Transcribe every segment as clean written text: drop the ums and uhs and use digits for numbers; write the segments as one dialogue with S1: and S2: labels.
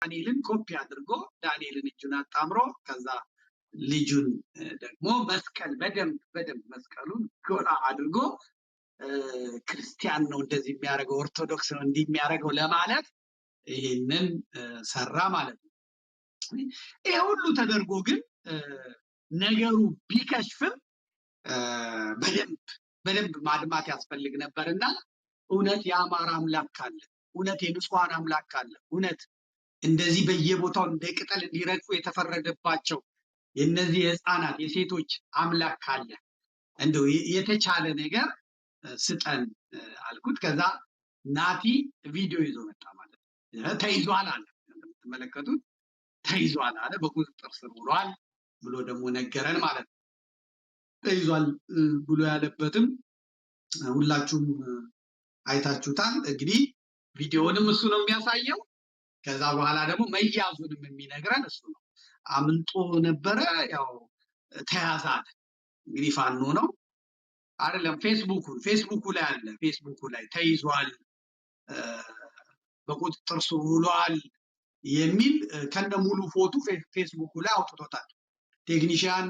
S1: ዳንኤልን ኮፒ አድርጎ ዳንኤልን እጁን አጣምሮ ከዛ ልጁን ደግሞ መስቀል በደንብ መስቀሉን ጎላ አድርጎ ክርስቲያን ነው እንደዚህ የሚያደርገው ኦርቶዶክስ ነው እንዲህ የሚያደርገው ለማለት ይሄንን ሰራ ማለት ነው። ይሄ ሁሉ ተደርጎ ግን ነገሩ ቢከሽፍም በደንብ ማድማት ያስፈልግ ነበርና እውነት የአማራ አምላክ ካለ እውነት የንጹሃን አምላክ ካለ እውነት እንደዚህ በየቦታው እንደ ቅጠል እንዲረግፉ የተፈረደባቸው የነዚህ የህፃናት የሴቶች አምላክ ካለ እንደው የተቻለ ነገር ስጠን አልኩት። ከዛ ናቲ ቪዲዮ ይዞ መጣ ማለት ነው። ተይዟል አለ፣ እንደምትመለከቱት ተይዟል አለ፣ በቁጥጥር ስር ውሏል ብሎ ደግሞ ነገረን ማለት ነው። ተይዟል ብሎ ያለበትም ሁላችሁም አይታችሁታል። እንግዲህ ቪዲዮንም እሱ ነው የሚያሳየው። ከዛ በኋላ ደግሞ መያዙንም የሚነግረን እሱ ነው። አምልጦ ነበረ፣ ያው ተያዘ አለ። እንግዲህ ፋኖ ነው አይደለም፣ ፌስቡኩ ላይ አለ። ፌስቡኩ ላይ ተይዟል፣ በቁጥጥር ስር ውሏል የሚል ከነ ሙሉ ፎቶ ፌስቡኩ ላይ አውጥቶታል። ቴክኒሽያን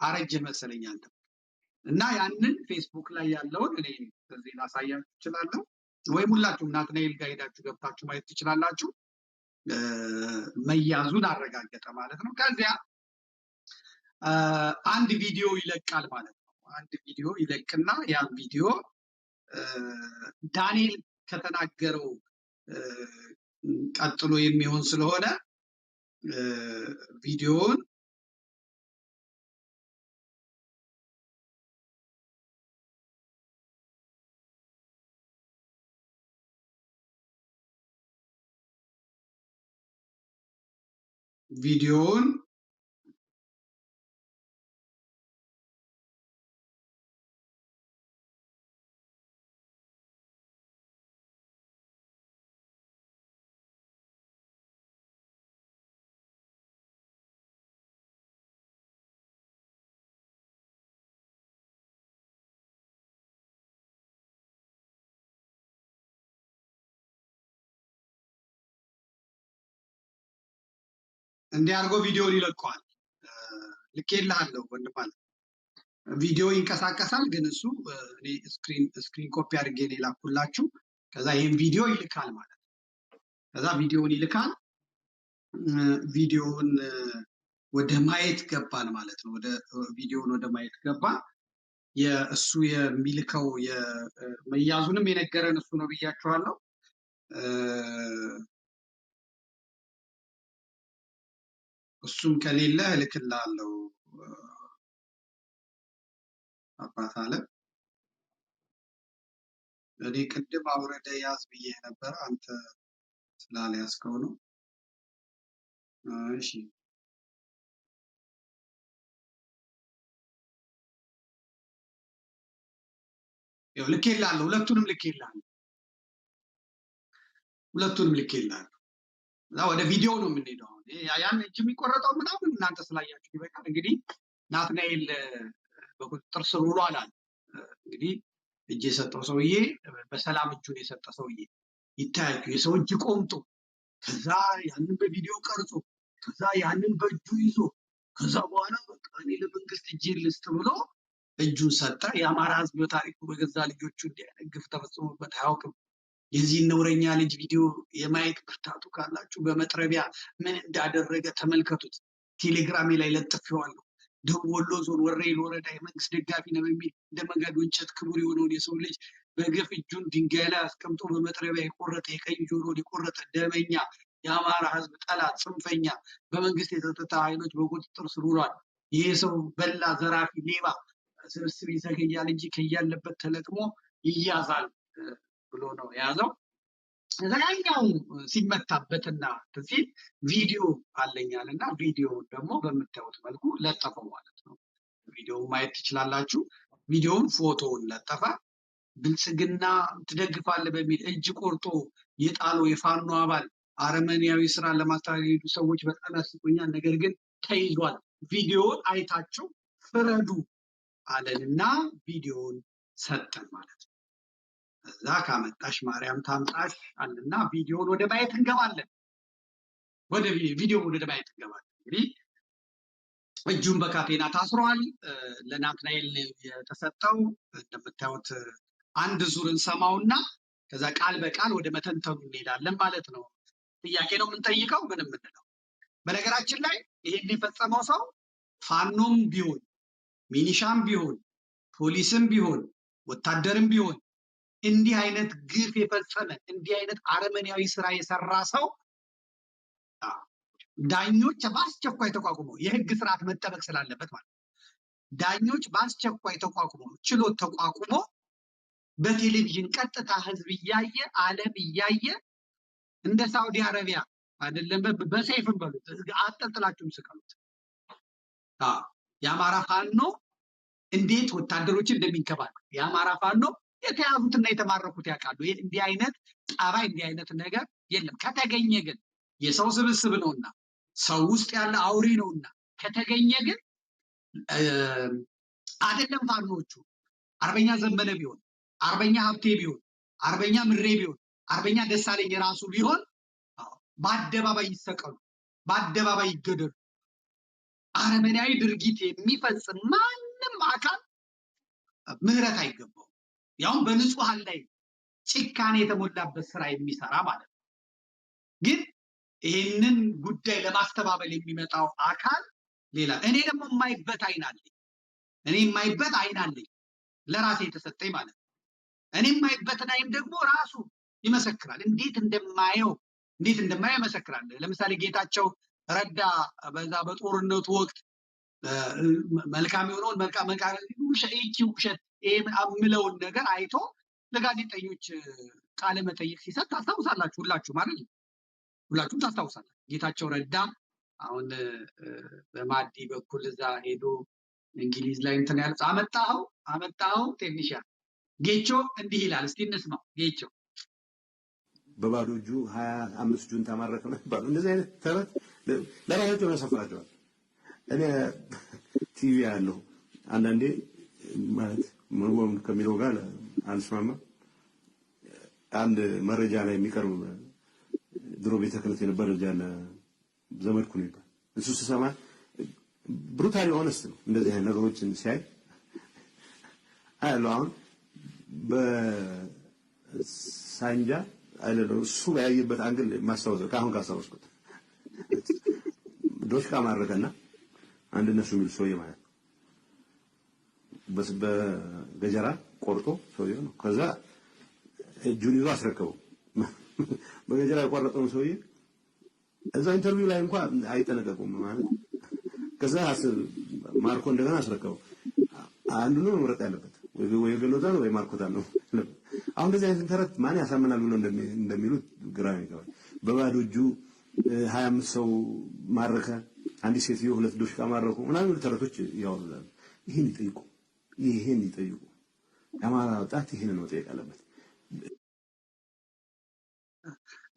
S1: አረጀ መሰለኛል እና ያንን ፌስቡክ ላይ ያለውን እኔ እዚህ ላሳያችሁ እችላለሁ፣ ወይም ሁላችሁም ናትናኤል ጋር ሄዳችሁ ገብታችሁ ማየት ትችላላችሁ። መያዙን አረጋገጠ ማለት ነው። ከዚያ አንድ ቪዲዮ ይለቃል ማለት ነው። አንድ ቪዲዮ ይለቅና ያን ቪዲዮ ዳንኤል ከተናገረው ቀጥሎ የሚሆን ስለሆነ ቪዲዮውን እንዲያርጎ ቪዲዮን ይለቀዋል። ልኬልሃለሁ ወንድም አለ። ቪዲዮ ይንቀሳቀሳል፣ ግን እሱ እኔ ስክሪን ኮፒ አድርጌ ነው የላኩላችሁ። ከዛ ይሄን ቪዲዮ ይልካል ማለት ነው። ከዛ ቪዲዮን ይልካል። ቪዲዮን ወደ ማየት ገባን ማለት ነው። ቪዲዮን ወደ ማየት ገባ። የእሱ የሚልከው የመያዙንም የነገረን እሱ ነው ብያችኋለሁ። እሱም ከሌለ እልክልሃለሁ አባት አለ። እኔ ቅድም አውረደ ያዝ ብዬ ነበር፣ አንተ ስላልያዝከው ነው። እሺ ያው ልኬልሃለሁ፣ ሁለቱንም ልኬልሃለሁ። ወደ ቪዲዮ ነው የምንሄደው። ያን እጅ የሚቆረጠው ምናምን እናንተ ስላያችሁ ይበቃል። እንግዲህ ናትናኤል በቁጥጥር ስር ውሏል አለ። እንግዲህ እጅ የሰጠው ሰውዬ በሰላም እጁን የሰጠ ሰውዬ ይታያችሁ፣ የሰው እጅ ቆምጦ ከዛ ያንን በቪዲዮ ቀርጾ ከዛ ያንን በእጁ ይዞ ከዛ በኋላ በቃ እኔ ለመንግስት እጅ ልስጥ ብሎ እጁን ሰጠ። የአማራ ህዝብ በታሪኩ በገዛ ልጆቹ እንዲህ አይነት ግፍ ተፈጽሞበት አያውቅም። የዚህን ነውረኛ ልጅ ቪዲዮ የማየት ብርታቱ ካላችሁ በመጥረቢያ ምን እንዳደረገ ተመልከቱት። ቴሌግራሜ ላይ ለጥፌዋለሁ። ደቡብ ወሎ ዞን ወረኢሉ ወረዳ የመንግስት ደጋፊ ነው በሚል እንደ መንገዱ እንጨት ክቡር የሆነውን የሰው ልጅ በግፍ እጁን ድንጋይ ላይ አስቀምጦ በመጥረቢያ የቆረጠ የቀኝ ጆሮን የቆረጠ ደመኛ የአማራ ህዝብ ጠላት ጽንፈኛ በመንግስት የጸጥታ ኃይሎች በቁጥጥር ስር ውሏል። ይህ ሰው በላ ዘራፊ ሌባ ስብስብ ይዘገያል እንጂ ከያለበት ተለቅሞ ይያዛል ብሎ ነው የያዘው። ያኛው ሲመታበትና ሲል ቪዲዮ አለኛል እና ቪዲዮ ደግሞ በምታዩት መልኩ ለጠፈው ማለት ነው። ቪዲዮውን ማየት ትችላላችሁ። ቪዲዮውን ፎቶውን ለጠፈ። ብልጽግና ትደግፋለህ በሚል እጅ ቆርጦ የጣለው የፋኖ አባል አረመኔያዊ ስራ ለማስተዳደር የሄዱ ሰዎች በጣም ያስቆኛል፣ ነገር ግን ተይዟል። ቪዲዮውን አይታችሁ ፍረዱ አለንና ቪዲዮውን ሰጠን ማለት ነው። እዛ ካመጣሽ ማርያም ታምጣሽ አለና ቪዲዮውን ወደ ማየት እንገባለን። ወደ ቪዲዮ ወደ ማየት እንገባለን። እንግዲህ እጁን በካቴና ታስሯል። ለናትናኤል የተሰጠው እንደምታዩት አንድ ዙር እንሰማውና ከዛ ቃል በቃል ወደ መተንተኑ እንሄዳለን ማለት ነው። ጥያቄ ነው የምንጠይቀው ምን የምንለው። በነገራችን ላይ ይሄን የፈጸመው ሰው ፋኖም ቢሆን ሚኒሻም ቢሆን ፖሊስም ቢሆን ወታደርም ቢሆን እንዲህ አይነት ግፍ የፈጸመ እንዲህ አይነት አረመኔያዊ ስራ የሰራ ሰው ዳኞች በአስቸኳይ ተቋቁመው የህግ ስርዓት መጠበቅ ስላለበት ማለት ዳኞች በአስቸኳይ ተቋቁመው ችሎት ተቋቁሞ በቴሌቪዥን ቀጥታ ህዝብ እያየ ዓለም እያየ እንደ ሳውዲ አረቢያ አይደለም በሰይፍም በሉት አጠልጥላችሁም ስቀሉት። የአማራ ፋኖ እንዴት ወታደሮችን እንደሚንከባከብ የአማራ ፋኖ የተያዙትና የተማረኩት ያውቃሉ። እንዲህ አይነት ጠባይ እንዲህ አይነት ነገር የለም። ከተገኘ ግን የሰው ስብስብ ነውና ሰው ውስጥ ያለ አውሬ ነውና ከተገኘ ግን አይደለም ፋኖቹ አርበኛ ዘመነ ቢሆን አርበኛ ሀብቴ ቢሆን አርበኛ ምሬ ቢሆን አርበኛ ደሳለኝ ራሱ ቢሆን በአደባባይ ይሰቀሉ፣ በአደባባይ ይገደሉ። አረመኔያዊ ድርጊት የሚፈጽም ማንም አካል ምህረት አይገባው። ያውም በንጹሃን ላይ ጭካኔ የተሞላበት ስራ የሚሰራ ማለት ነው። ግን ይህንን ጉዳይ ለማስተባበል የሚመጣው አካል ሌላ። እኔ ደግሞ የማይበት አይን አለኝ ለራሴ የተሰጠኝ ማለት ነው። እኔ የማይበትን አይን ደግሞ ራሱ ይመሰክራል። እንዴት እንደማየው ይመሰክራል። ለምሳሌ ጌታቸው ረዳ በዛ በጦርነቱ ወቅት መልካም የሆነውን መልካም ውሸት የምለውን ነገር አይቶ ለጋዜጠኞች ቃለ መጠይቅ ሲሰጥ ታስታውሳላችሁ። ሁላችሁም ታስታውሳላችሁ። ጌታቸው ረዳ አሁን በማዲ በኩል እዛ ሄዶ እንግሊዝ ላይ እንትን ያለ አመጣኸው ቴክኒሽያን ጌቾ እንዲህ ይላል። እስቲ እንስማው። ጌቾ
S2: በባዶ እጁ 25 ጁን ተማረከ ነው ባሉ እንደዚህ አይነት ተረት ለራሳቸው ያሰፍራቸዋል። እኔ ቲቪ ያለው አንዳንዴ ማለት ምን ከሚለው ጋር አንስማማ አንድ መረጃ ላይ የሚቀርብ ድሮ ቤተ ክህነት የነበረ ጃለ ዘመድኩ ነው ይባል እሱ ሲሰማ ብሩታሊ ሆነስት ነው። እንደዚህ አይነት ነገሮችን ሲያይ አለው አሁን በሳንጃ አይደለም እሱ ያየበት አንግል ማስታወሰው ካሁን ካስታወስኩት ዶሽቃ ማረከና አንድ እነሱ የሚል ሰውዬ ማለት ነው። በገጀራ ቆርጦ ሰውዬው ነው። ከዛ እጁን ይዞ አስረከበው። በገጀራ የቆረጠው ሰውዬ እዛ ኢንተርቪው ላይ እንኳን አይጠነቀቁም ማለት ከዛ ማርኮ እንደገና አስረከበው። አንዱ ነው መምረጥ ያለበት ወይ ገሎታል ወይ ማርኮታል ነው። አሁን እንደዚህ አይነት ተረት ማን ያሳምናል ብሎ እንደሚሉት ግራ ይገባል። በባዶ እጁ 25 ሰው ማረከ፣ አንዲት ሴትዮ 2 ዶሽቃ ማረኩ ምናምን ተረቶች ያወሩላሉ። ይሄን ይጠይቁ። የአማራ ወጣት ይሄን ነው ጠይቅ አለበት።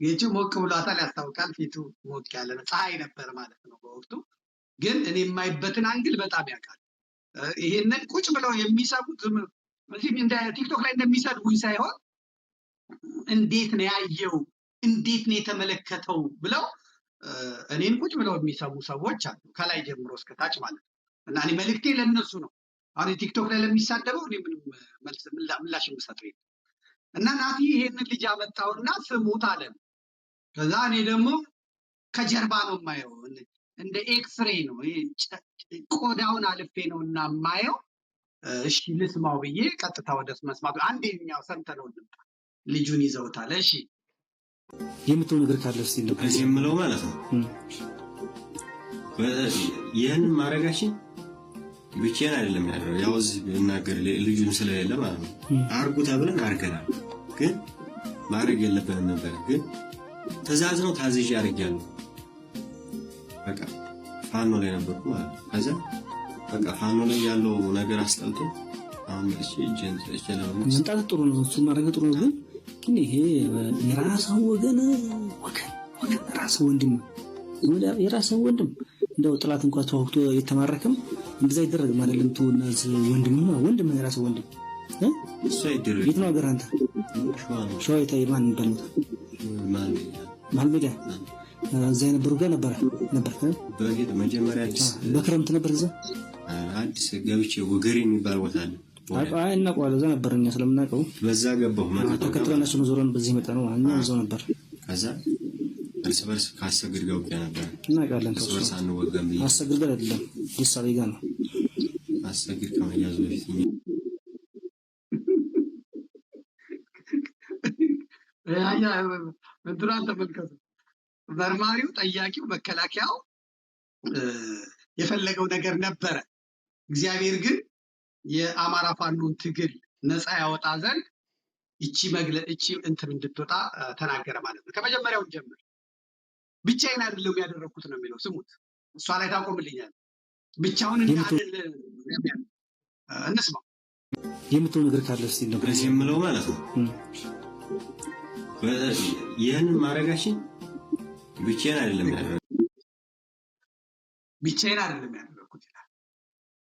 S1: ጌቹ ሞቅ ብሏታል፣ ያስታውቃል። ፊቱ ሞቅ ያለ ነው። ፀሐይ ነበር ማለት ነው በወቅቱ። ግን እኔ የማይበትን አንግል በጣም ያውቃል። ይሄንን ቁጭ ብለው የሚሰቡት እዚህ እንደ ቲክቶክ ላይ እንደሚሰድቡኝ ሳይሆን እንዴት ነው ያየው፣ እንዴት ነው የተመለከተው ብለው እኔን ቁጭ ብለው የሚሰሙ ሰዎች አሉ፣ ከላይ ጀምሮ እስከ ታች ማለት ነው። እና እኔ መልእክቴ ለነሱ ነው። አሁን ቲክቶክ ላይ ለሚሳደበው እኔ ምንም ምላሽ የምሰጠው የለም። እና ናቲ ይሄንን ልጅ አመጣውና ስሙት አለ። ከዛ እኔ ደግሞ ከጀርባ ነው የማየው፣ እንደ ኤክስሬ ነው ቆዳውን አልፌ ነው እና የማየው። እሺ ልስማው ብዬ ቀጥታ ወደ መስማቱ አንደኛው ሰምተነው እንምጣ። ልጁን ይዘውታል። እሺ
S3: የምትው ነገር ካለ እስቲ ነው
S4: እዚህ የምለው ማለት ነው። ይህን ማድረጋችን ብቻዬን አይደለም ያደረገው፣ ያው እዚህ እናገር ልጁን ስለሌለ ማለት ነው። አርጉ ተብለን አርገናል፣ ግን ማድረግ የለብንም ነበር። ግን ትእዛዝ ነው ታዝዤ አድርጌያለሁ። በቃ ፋኖ ላይ ነበርኩ ማለት ነው። ከዛ በቃ ፋኖ ላይ ያለው ነገር አስጠልቶ አሁን እሺ
S3: መምጣት ጥሩ ነው፣ እሱ ማድረግ ጥሩ ነው። ግን ይሄ የራስህ ወገን ራስህ ወንድም እንደው ጥላት እንኳን ተወክቶ የተማረከም እንደዛ ይደረግም አይደለም። ተወናዝ ወንድም የራስህ ወንድም
S4: እሱ አይደረግ።
S3: የት ነው ሀገር አንተ? ሸዋ የታይ ማን ይባላል? ማልሜዳ እዛ የነበሩ ጋር ነበር
S4: በፊት መጀመሪያ አዲስ
S3: በክረምት ነበር እዛ
S4: አዲስ ገብቼ ወገሬ የሚባል ቦታ አለ።
S3: አይ እናውቀዋለን። እዛ ነበር እኛ ስለምናውቀው
S4: በዛ ገባሁ ማለት ነው።
S3: ተከትለናቸው ዞረን በዚህ መጣ ነው እኛ እዛው ነበር።
S4: ከዛ እርስ በርስ ካሰግድ ጋር ውጊያ ነበር።
S3: እናውቃለን።
S4: እርስ በርስ አንወጋም።
S3: አሰግድ ጋር አይደለም ዲሳቤ ጋር ነው።
S4: አሰግድ ከመያዙ በፊት
S1: እንትናን ተመልከቱ። መርማሪው፣ ጠያቂው፣ መከላከያው የፈለገው ነገር ነበረ። እግዚአብሔር ግን የአማራ ፋኖን ትግል ነፃ ያወጣ ዘንድ እቺ እንትን እንድትወጣ ተናገረ ማለት ነው። ከመጀመሪያውን ጀምር ብቻዬን አይደለም ያደረኩት ነው የሚለው። ስሙት፣ እሷ ላይ ታቆምልኛል። ብቻውን እንዳደለ እንስማው።
S3: የምትው ነገር ካለ እስቲ ነበር
S4: የምለው ማለት ነው። ይህንን ማድረጋችን ብቻዬን አይደለም
S1: ያደረኩት ይላል።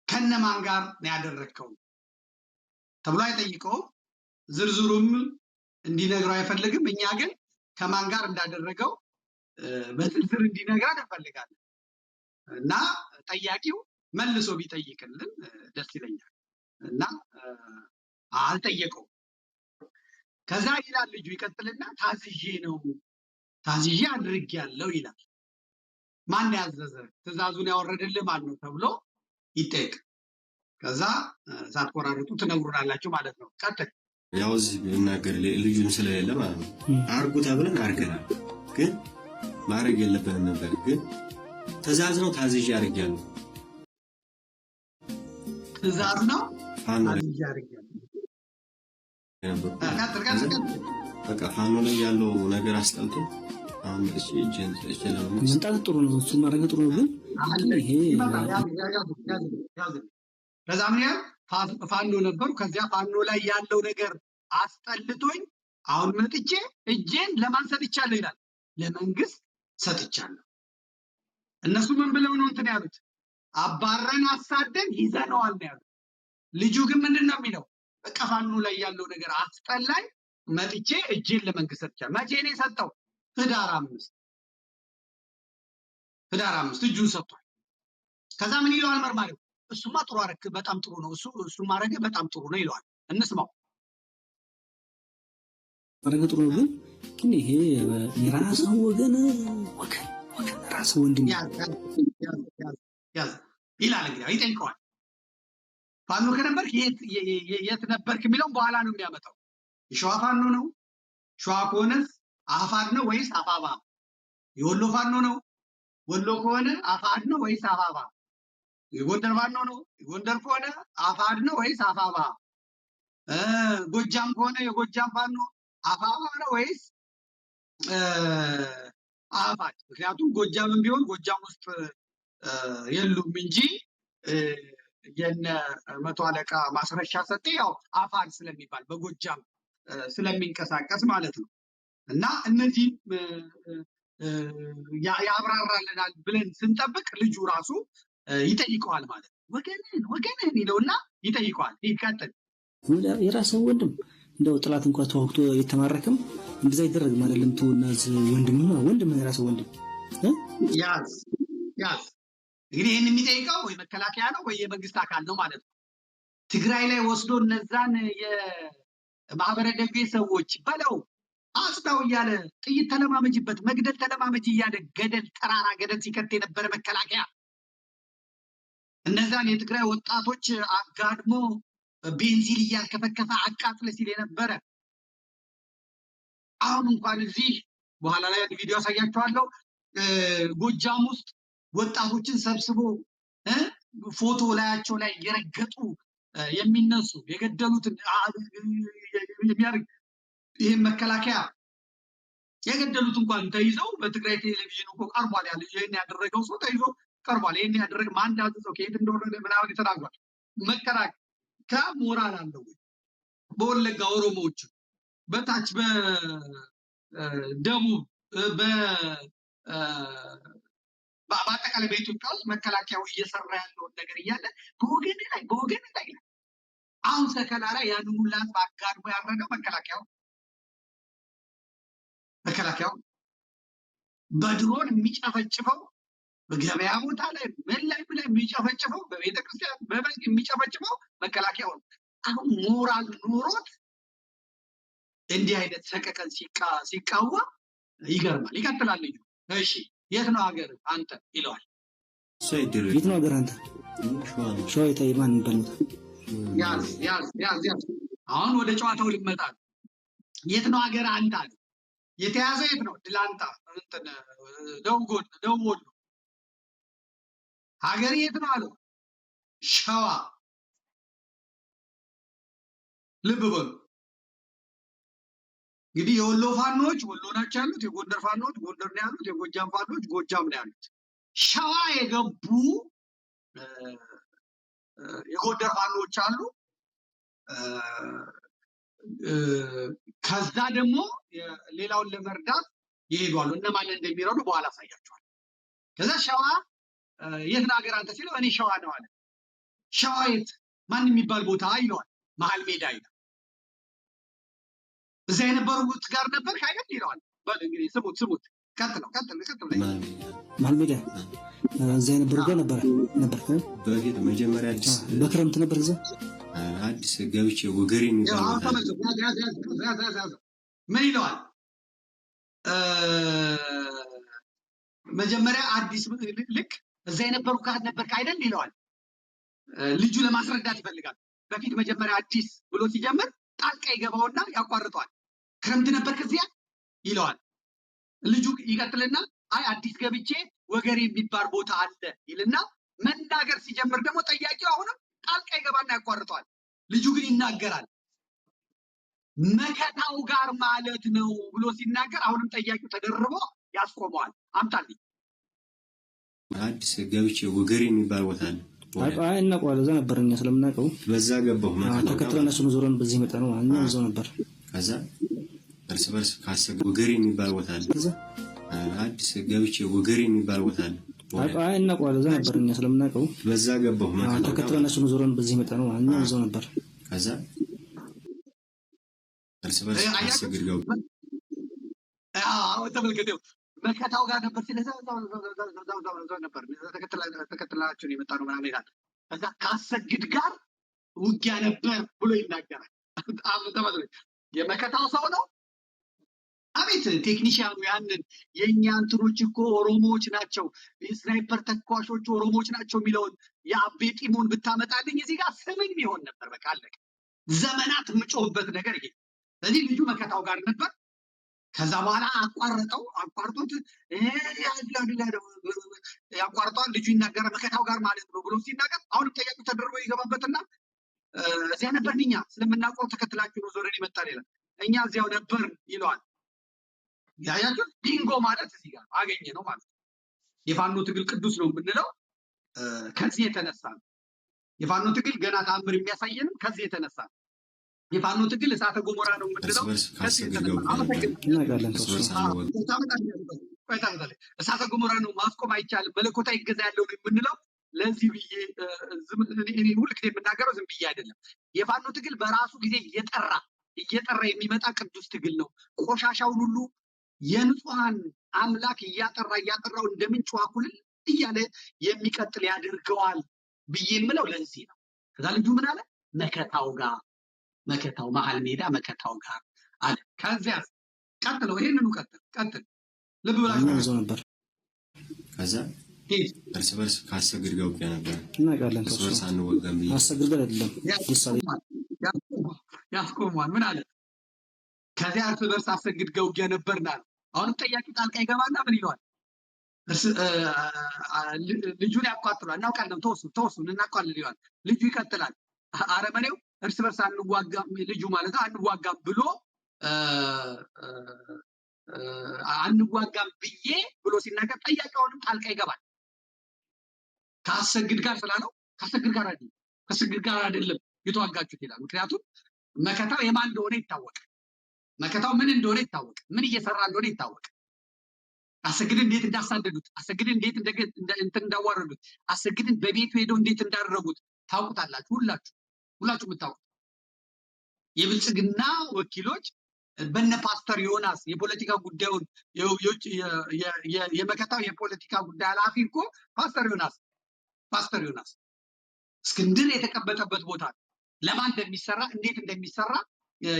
S1: ከነማን ጋር ነው ያደረግከው ተብሎ አይጠይቀውም። ዝርዝሩም እንዲነግረው አይፈልግም። እኛ ግን ከማን ጋር እንዳደረገው በዝርዝር እንዲነግረን እንፈልጋለን እና ጠያቂው መልሶ ቢጠይቅልን ደስ ይለኛል እና አልጠየቀውም። ከዛ ይላል ልጁ ይቀጥልና ታዝዤ አድርጌያለሁ ይላል። ማን ያዘዘ? ትእዛዙን ያወረደልህ ማን ነው ተብሎ ይጠየቅ። ከዛ ሳትቆራርጡ ትነግሩናላችሁ ማለት ነው። ቀጥል።
S4: ያው እዚህ ብናገር ልጁን ስለሌለ ማለት ነው። አርጉ ተብለን አርገናል፣ ግን ማድረግ የለብንም ነበር። ግን ትእዛዝ ነው፣ ታዝዤ አድርጌያለሁ።
S1: ትእዛዝ ነው፣
S4: ታዝዤ አድርጌያለሁ። በቃ ፋኖ ላይ ያለው ነገር አስጠልቶ አሁን እሺ
S3: መምጣት ጥሩ ነው፣ እሱ ማድረግ ጥሩ ነው። ግን ይሄ
S1: ከዛ ምን ያህል ፋኖ ነበሩ። ከዚያ ፋኖ ላይ ያለው ነገር አስጠልቶኝ አሁን መጥቼ እጄን ለማን ሰጥቻለሁ ይላል? ለመንግስት ሰጥቻለሁ። እነሱ ምን ብለው ነው እንትን ያሉት? አባረን አሳደን ይዘነዋል ነው ያሉት። ልጁ ግን ምንድን ነው የሚለው? በቃ ፋኖ ላይ ያለው ነገር አስጠላኝ፣ መጥቼ እጄን ለመንግስት ሰጥቻለሁ። መቼ ነው የሰጠው? ህዳር 5 እጁን ሰጥቷል። ከዛ ምን ይለዋል መርማሪው? እሱማ ጥሩ አደረክ፣ በጣም ጥሩ ነው፣ እሱ ማድረግ በጣም ጥሩ ነው ይለዋል። እንስማው።
S3: ማድረግ ጥሩ ነው፣ ግን ይሄ የራስህ ወገን ራስህ ወንድም
S1: ያዝ ይላል። እንግዲህ ይጠይቀዋል። ፋኖ ከነበርክ የት ነበርክ የሚለውን በኋላ ነው የሚያመጣው። የሸዋ ፋኖ ነው? ሸዋ ከሆነስ አፋድ ነው ወይስ አፋባ? የወሎ ፋኖ ነው? ወሎ ከሆነ አፋድ ነው ወይስ አፋባ? የጎንደር ፋኖ ነው? የጎንደር ከሆነ አፋድ ነው ወይስ አፋባ? ጎጃም ከሆነ የጎጃም ፋኖ አፋባ ነው ወይስ አፋድ? ምክንያቱም ጎጃምም ቢሆን ጎጃም ውስጥ የሉም እንጂ የነ መቶ አለቃ ማስረሻ ሰጤ ያው አፋድ ስለሚባል በጎጃም ስለሚንቀሳቀስ ማለት ነው። እና እነዚህ ያብራራልናል ብለን ስንጠብቅ ልጁ ራሱ ይጠይቀዋል ማለት ነው። ወገንህን ይለውና ይጠይቀዋል። ይቀጥል።
S3: የራስህ ወንድም እንደው ጥላት እንኳን ተዋግቶ የተማረከም እንደዛ ይደረግ አይደለም። ተወናዝ ወንድም የራስህ ወንድም
S1: ያዝ። እንግዲህ ይህን የሚጠይቀው ወይ መከላከያ ነው ወይ የመንግስት አካል ነው ማለት ነው። ትግራይ ላይ ወስዶ እነዛን የማህበረ ደጌ ሰዎች በለው አጽዳው እያለ ጥይት ተለማመጅበት፣ መግደል ተለማመጅ እያለ ገደል ጠራራ ገደል ሲከት የነበረ መከላከያ እነዛን የትግራይ ወጣቶች አጋድሞ ቤንዚል እያልከፈከፈ አቃጥለ ሲል የነበረ አሁን እንኳን እዚህ በኋላ ላይ ቪዲዮ አሳያቸዋለሁ። ጎጃም ውስጥ ወጣቶችን ሰብስቦ ፎቶ ላያቸው ላይ የረገጡ የሚነሱ የገደሉትን የሚያደርግ ይህን መከላከያ የገደሉት እንኳን ተይዘው በትግራይ ቴሌቪዥን እኮ ቀርቧል። ያለ ይህን ያደረገው ሰው ተይዞ ቀርቧል። ይህን ያደረገ ማን እንዳዘዘው ከየት እንደወረደ ምናምን ተናግሯል። መከላከያ ሞራል አለው። በወለጋ ኦሮሞዎቹ በታች በደቡብ በአጠቃላይ በኢትዮጵያ ውስጥ መከላከያው እየሰራ ያለውን ነገር እያለ በወገን ላይ አሁን ሰከላ ላይ ያንን ሁላ ህዝብ አጋድሞ ያረገው መከላከያው በድሮን የሚጨፈጭፈው በገበያ ቦታ ላይ ምን ላይ የሚጨፈጭፈው በቤተክርስቲያን በበግ የሚጨፈጭፈው መከላከያው ነው። አሁን ሞራል ኖሮት እንዲህ አይነት ሰቀቀን ሲቃወም ይገርማል። ይቀጥላል ልጁ። እሺ የት ነው ሀገር አንተ ይለዋል።
S3: የት ነው ሀገር አንተ? ሸዋ የታይ ማን ይባላል?
S1: ያዝ አሁን ወደ ጨዋታው ልመጣ ነው። የት ነው ሀገር አንተ አለ። የተያዘ የት ነው? ድላንታ እንትን ደቡብ ወሎ። ሀገር የት ነው አለው። ሸዋ። ልብ በሉ እንግዲህ የወሎ ፋኖች ወሎ ናቸው ያሉት፣ የጎንደር ፋኖች ጎንደር ነው ያሉት፣ የጎጃም ፋኖች ጎጃም ነው ያሉት። ሸዋ የገቡ የጎንደር ፋኖች አሉ። ከዛ ደግሞ ሌላውን ለመርዳት ይሄዳሉ። እነማን እንደሚረዱ በኋላ አሳያቸዋል። ከዛ ሸዋ የት ነው ሀገር አንተ ሲለው እኔ ሸዋ ነው አለ። ሸዋ የት ማን የሚባል ቦታ ይለዋል። መሀል ሜዳ ይላል። እዛ የነበሩት ጋር ነበር ካይነት ይለዋል። በል እንግዲህ ስሙት። ቀጥል።
S3: መሀል ሜዳ እዛ የነበሩ ጋር ነበር
S4: በፊት መጀመሪያ አዲስ
S3: በክረምት ነበር እዛ
S4: አዲስ ገብቼ ወገሬ የሚባል
S1: ምን ይለዋል? መጀመሪያ አዲስ ልክ እዛ የነበሩ ጋር ነበር ካይደል ይለዋል። ልጁ ለማስረዳት ይፈልጋል። በፊት መጀመሪያ አዲስ ብሎ ሲጀምር ጣልቃ ይገባውና ያቋርጠዋል። ክረምት ነበር ከዚያ ይለዋል። ልጁ ይቀጥልና አይ አዲስ ገብቼ ወገሬ የሚባል ቦታ አለ ይልና መናገር ሲጀምር ደግሞ ጠያቂው አሁንም ጣልቃ ይገባና ያቋርጠዋል። ልጁ ግን ይናገራል። መከታው ጋር ማለት ነው ብሎ ሲናገር አሁንም ጠያቂው ተደርቦ ያስቆመዋል። አምጣልኝ።
S3: አዲስ ገብቼ ወገሬ የሚባል ቦታ አለ። አይ እናውቀዋለን። እዛ ነበር እኛ ስለምናውቀው
S4: በዛ ገባሁ ማለት ነው።
S3: ተከትለን እሱን ዞረን በዚህ መጣ ነው እኛ እዛው ነበር።
S4: ከዛ እርስ በርስ ካሰገ ወገሬ የሚባል ቦታ አለ። አዲስ ገብቼ ወገሬ የሚባል ቦታ አለ።
S3: አይ እናውቀዋለን። እዛ ነበር እኛ ስለምናውቀው
S4: በዛ ገባሁ ማለት ነው።
S3: ተከትለን እሱን ዞረን በዚህ መጣ ነው እኛ እዛው ነበር።
S4: ከዛ እርስ በርስ ካሰገድገው
S1: ተመልከተው መከታው ጋር ነበር። ስለዛ ነበር ተከትላችሁ የመጣ ነው ምናምን ይላል። ከዛ ካሰግድ ጋር ውጊያ ነበር ብሎ ይናገራል። የመከታው ሰው ነው። አቤት ቴክኒሽያኑ ያንን የእኛ እንትኖች እኮ ኦሮሞዎች ናቸው፣ ስናይፐር ተኳሾች ኦሮሞዎች ናቸው የሚለውን የአቤ ጢሙን ብታመጣልኝ እዚህ ጋር ስምን ቢሆን ነበር። በቃ አለቀ። ዘመናት የምጮህበት ነገር ይሄ። ስለዚህ ልጁ መከታው ጋር ነበር። ከዛ በኋላ አቋርጦት ያቋርጧል። ልጁ ይናገረ መከታው ጋር ማለት ነው ብሎ ሲናገር አሁንም ጠያቂ ተደርቦ ይገባበትና እዚያ ነበር እኛ ስለምናውቀው ተከትላችሁ ነው ዞረን ይመጣል ይላል። እኛ እዚያው ነበር ይለዋል። ያያችሁ ቢንጎ ማለት እዚህ ጋር አገኘ ነው ማለት ነው። የፋኖ ትግል ቅዱስ ነው የምንለው ከዚህ የተነሳ ነው። የፋኖ ትግል ገና ተአምር የሚያሳየንም ከዚህ የተነሳ ነው። የፋኖ ትግል እሳተ ገሞራ ነው የምንለው እሳተ ገሞራ ነው። ማስቆም አይቻልም። መለኮታዊ እገዛ ያለው ነው የምንለው ለዚህ ብዬ ሁልጊዜ የምናገረው ዝም ብዬ አይደለም። የፋኖ ትግል በራሱ ጊዜ እየጠራ የሚመጣ ቅዱስ ትግል ነው። ቆሻሻውን ሁሉ የንጹሐን አምላክ እያጠራው እንደ ምንጭ ውሃ ኩልል እያለ የሚቀጥል ያደርገዋል ብዬ የምለው ለዚህ ነው። ከዛ ልጁ ምን አለ? መከታው መሀል ሜዳ መከታው ጋር አለ። ከዚያ ቀጥለው ይሄንኑ ቀጥል ልብ ብላችሁ
S3: ነበር።
S4: ከዛ እርስ በርስ ካሰግድ ጋር ውጊያ ነበር።
S3: እናውቃለን።
S4: እርስ በርስ አንወጋም ብዬ
S3: አሰግድ ጋር አይደለም
S1: ያስቆሟል። ምን አለ? ከዚያ እርስ በርስ አሰግድ ጋር ውጊያ ነበርና አሁንም ጠያቂ ጣልቃ ይገባና ምን ይለዋል? ልጁን ያቋጥሏል። እናውቃለን፣ ተወሱን እናውቃለን ይለዋል። ልጁ ይቀጥላል። አረመኔው እርስ በርስ አንዋጋም ልጁ ማለት አንዋጋም ብሎ አንዋጋም ብዬ ብሎ ሲናገር ጠያቂውንም ጣልቃ ይገባል። ካሰግድ ጋር ስላለው ካሰግድ ጋር አይደለም የተዋጋችሁት ይላል። ምክንያቱም መከታው የማን እንደሆነ ይታወቃል። መከታው ምን እንደሆነ ይታወቃል። ምን እየሰራ እንደሆነ ይታወቃል። አሰግድን እንዴት እንዳሳደዱት፣ አሰግድን እንዴት እንዳዋረዱት፣ አሰግድን በቤቱ ሄደው እንዴት እንዳደረጉት ታውቁታላችሁ። ሁላችሁ የምታውቁት የብልጽግና ወኪሎች በነ ፓስተር ዮናስ የፖለቲካ ጉዳዩን የመከታው የፖለቲካ ጉዳይ ኃላፊ እኮ ፓስተር ዮናስ እስክንድር የተቀበጠበት ቦታ ለማን እንደሚሰራ እንዴት እንደሚሰራ